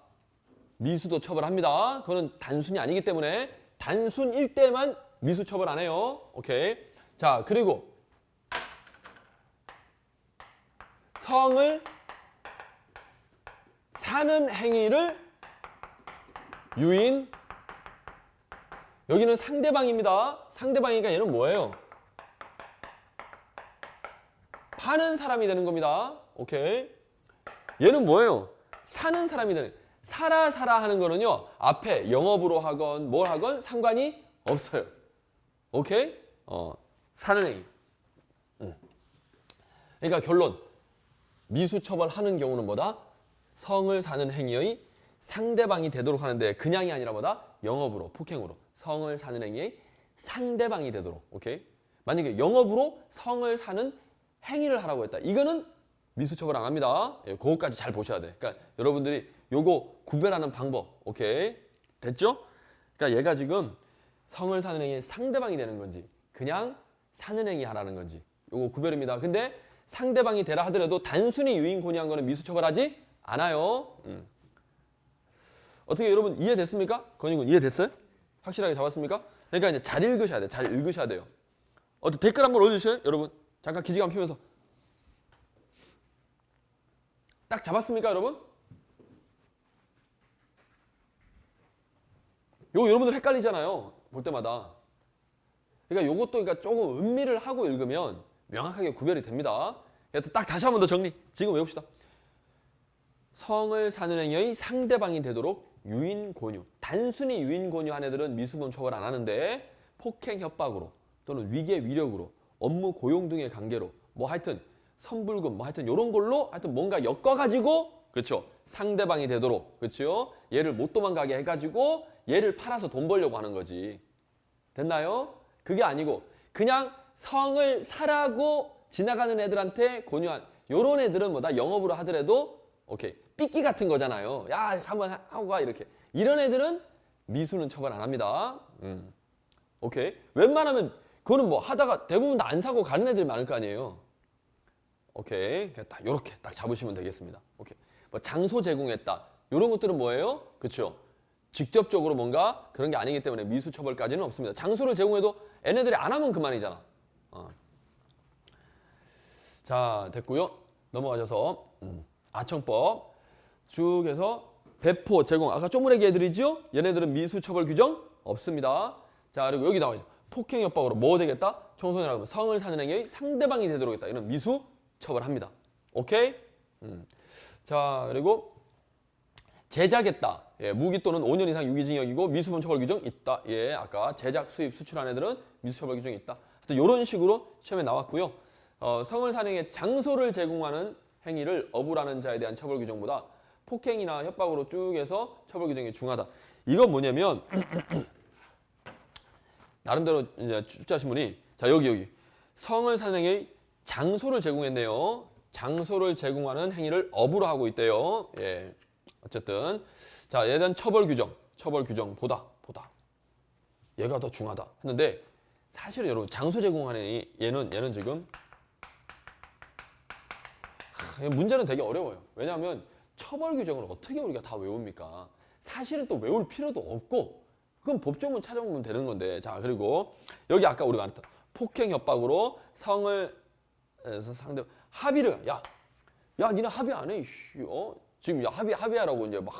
미수도 처벌합니다. 그거는 단순이 아니기 때문에 단순일 때만 미수 처벌 안 해요. 오케이. 자, 그리고 성을 사는 행위를 유인 여기는 상대방입니다. 상대방이니까 얘는 뭐예요? 파는 사람이 되는 겁니다. 오케이. 얘는 뭐예요? 사는 사람이 되는. 사라 하는 거는요. 앞에 영업으로 하건 뭘 하건 상관이 없어요. 오케이? 사는 행위. 그러니까 결론. 미수 처벌하는 경우는 뭐다? 성을 사는 행위의 상대방이 되도록 하는데 그냥이 아니라 뭐다? 영업으로, 폭행으로 성을 사는 행위의 상대방이 되도록. 오케이? 만약에 영업으로 성을 사는 행위를 하라고 했다. 이거는 미수 처벌 안 합니다. 예, 그거까지 잘 보셔야 돼. 그러니까 여러분들이 요거 구별하는 방법. 오케이? 됐죠? 그러니까 얘가 지금 성을 사는 행위의 상대방이 되는 건지 그냥 사는 행위 하라는 건지 요거 구별입니다. 근데 상대방이 되라 하더라도 단순히 유인 권유한 거는 미수 처벌하지 않아요. 어떻게 여러분 이해됐습니까? 건희군 이해됐어요? 확실하게 잡았습니까? 그러니까 이제 잘 읽으셔야 돼. 잘 읽으셔야 돼요. 댓글 한번 올려주세요. 여러분 잠깐 기지감 피면서 딱 잡았습니까 여러분? 요거 여러분들 헷갈리잖아요. 볼 때마다. 그러니까 요것도 그러니까 조금 음미를 하고 읽으면 명확하게 구별이 됩니다. 딱 다시 한 번 더 정리. 지금 외웁시다. 성을 사는 행위의 상대방이 되도록 유인 권유. 단순히 유인 권유한 애들은 미수범 처벌 안 하는데 폭행 협박으로 또는 위계 위력으로 업무 고용 등의 관계로 뭐 하여튼 선불금 뭐 하여튼 이런 걸로 하여튼 뭔가 엮어가지고 그렇죠. 상대방이 되도록 그렇죠. 얘를 못 도망가게 해가지고 얘를 팔아서 돈 벌려고 하는 거지. 됐나요? 그게 아니고 그냥 성을 사라고 지나가는 애들한테 권유한 요런 애들은 뭐다 영업으로 하더라도 오케이 삐끼 같은 거잖아요. 야 한번 하고 가 이렇게 이런 애들은 미수는 처벌 안 합니다. 오케이 웬만하면 그거는 뭐 하다가 대부분 다 안 사고 가는 애들이 많을 거 아니에요. 오케이 딱 요렇게 딱 잡으시면 되겠습니다. 오케이 뭐 장소 제공했다 요런 것들은 뭐예요? 그렇죠. 직접적으로 뭔가 그런 게 아니기 때문에 미수 처벌까지는 없습니다. 장소를 제공해도 얘네들이 안 하면 그만이잖아. 자 됐고요. 넘어가셔서 아청법 쭉 해서 배포 제공 아까 쪼무레기 애들이죠? 얘네들은 미수 처벌 규정 없습니다. 자 그리고 여기 나와 있죠. 폭행 협박으로 뭐 되겠다? 청소년이라고 하면 성을 사는 행위의 상대방이 되도록 했다. 이런 미수 처벌합니다. 오케이? 자 그리고 제작했다. 예, 무기 또는 5년 이상 유기징역이고 미수범 처벌 규정 있다. 예, 아까 제작, 수입, 수출한 애들은 미수 처벌 규정이 있다. 하여튼 이런 식으로 시험에 나왔고요. 성을 사는 행위의 장소를 제공하는 행위를 어부라는 자에 대한 처벌 규정보다 폭행이나 협박으로 쭉 해서 처벌 규정이 중하다. 이건 뭐냐면 나름대로 이제 출제하신 분이 자 여기 성을 사는 행위의 장소를 제공했네요. 장소를 제공하는 행위를 어부로 하고 있대요. 예, 어쨌든 자 얘에 대한 처벌 규정보다 얘가 더 중하다 했는데 사실은 여러분 장소 제공하는 얘는 지금 문제는 되게 어려워요. 왜냐하면 처벌 규정을 어떻게 우리가 다 외웁니까? 사실은 또 외울 필요도 없고 그건 법조문 찾아보면 되는 건데 자 그리고 여기 아까 우리가 말했던 폭행 협박으로 성을 상대 합의를 야 니네 합의 안 해? 지금 합의하라고 이제 막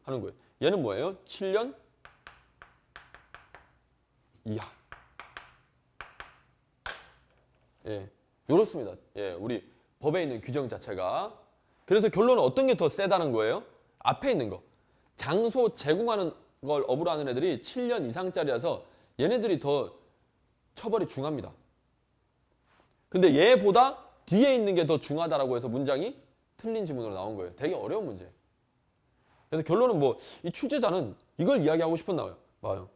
하는 거예요. 얘는 뭐예요? 7년 이하. 예, 요렇습니다. 예, 우리 법에 있는 규정 자체가. 그래서 결론은 어떤 게 더 세다는 거예요? 앞에 있는 거. 장소 제공하는 걸 업으로 하는 애들이 7년 이상짜리라서 얘네들이 더 처벌이 중합니다. 근데 얘보다 뒤에 있는 게 더 중하다라고 해서 문장이 틀린 지문으로 나온 거예요. 되게 어려운 문제. 그래서 결론은 뭐 이 출제자는 이걸 이야기하고 싶었나 봐요.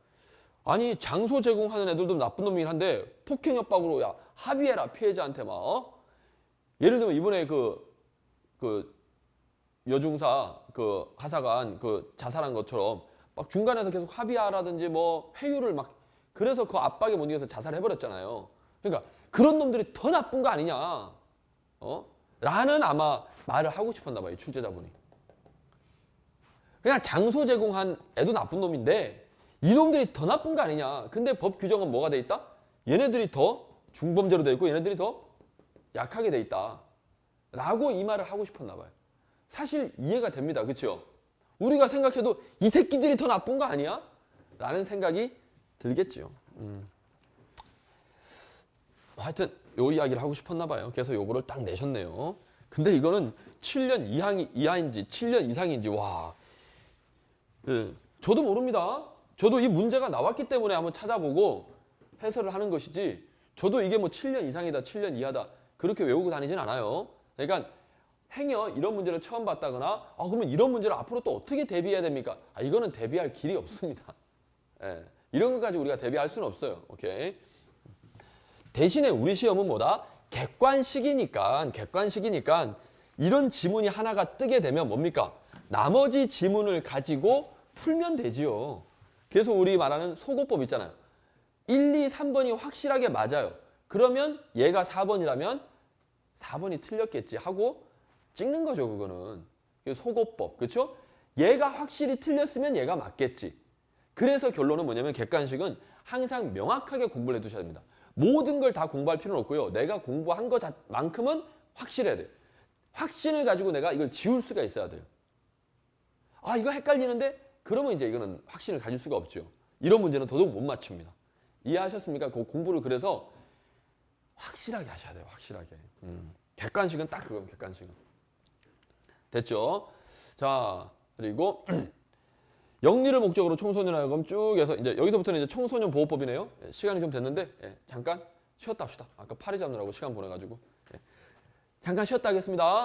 아니 장소 제공하는 애들도 나쁜 놈이긴 한데 폭행 협박으로 야 합의해라 피해자한테 막 예를 들면 이번에 그 여중사 그 하사관 그 자살한 것처럼 막 중간에서 계속 합의하라든지 뭐 회유를 막 그래서 그 압박에 못 이겨서 자살해버렸잖아요. 그러니까 그런 놈들이 더 나쁜 거 아니냐 라는 아마 말을 하고 싶었나 봐요. 출제자분이. 그냥 장소 제공한 애도 나쁜 놈인데 이놈들이 더 나쁜 거 아니냐. 근데 법 규정은 뭐가 돼 있다? 얘네들이 더 중범죄로 돼 있고 얘네들이 더 약하게 돼 있다. 라고 이 말을 하고 싶었나 봐요. 사실 이해가 됩니다. 그렇죠? 우리가 생각해도 이 새끼들이 더 나쁜 거 아니야? 라는 생각이 들겠지요. 하여튼 요 이야기를 하고 싶었나 봐요. 그래서 요거를 딱 내셨네요. 근데 이거는 7년 이하인지 7년 이상인지 와. 예, 저도 모릅니다. 저도 이 문제가 나왔기 때문에 한번 찾아보고 해설을 하는 것이지 저도 이게 뭐 7년 이상이다 7년 이하다 그렇게 외우고 다니진 않아요. 그러니까 행여 이런 문제를 처음 봤다거나 그러면 이런 문제를 앞으로 또 어떻게 대비해야 됩니까? 이거는 대비할 길이 없습니다. 예, 이런 것까지 우리가 대비할 수는 없어요. 오케이. 대신에 우리 시험은 뭐다? 객관식이니까 이런 지문이 하나가 뜨게 되면 뭡니까? 나머지 지문을 가지고 풀면 되지요. 그래서 우리 말하는 소거법 있잖아요. 1, 2, 3번이 확실하게 맞아요. 그러면 얘가 4번이라면 4번이 틀렸겠지 하고 찍는 거죠, 그거는. 소거법, 그렇죠? 얘가 확실히 틀렸으면 얘가 맞겠지. 그래서 결론은 뭐냐면 객관식은 항상 명확하게 공부를 해두셔야 됩니다. 모든 걸 다 공부할 필요는 없고요. 내가 공부한 것만큼은 확실해야 돼요. 확신을 가지고 내가 이걸 지울 수가 있어야 돼요. 아, 이거 헷갈리는데? 그러면 이제 이거는 확신을 가질 수가 없죠. 이런 문제는 더더욱 못 맞춥니다. 이해하셨습니까? 그 공부를 그래서 확실하게 하셔야 돼요. 확실하게. 객관식은 딱 그건 객관식은. 됐죠? 자, 그리고 영리를 목적으로 청소년 하여금 쭉 해서 이제 여기서부터는 이제 청소년 보호법이네요. 예, 시간이 좀 됐는데 잠깐 쉬었다 합시다. 아까 파리 잡느라고 시간 보내가지고 잠깐 쉬었다 하겠습니다.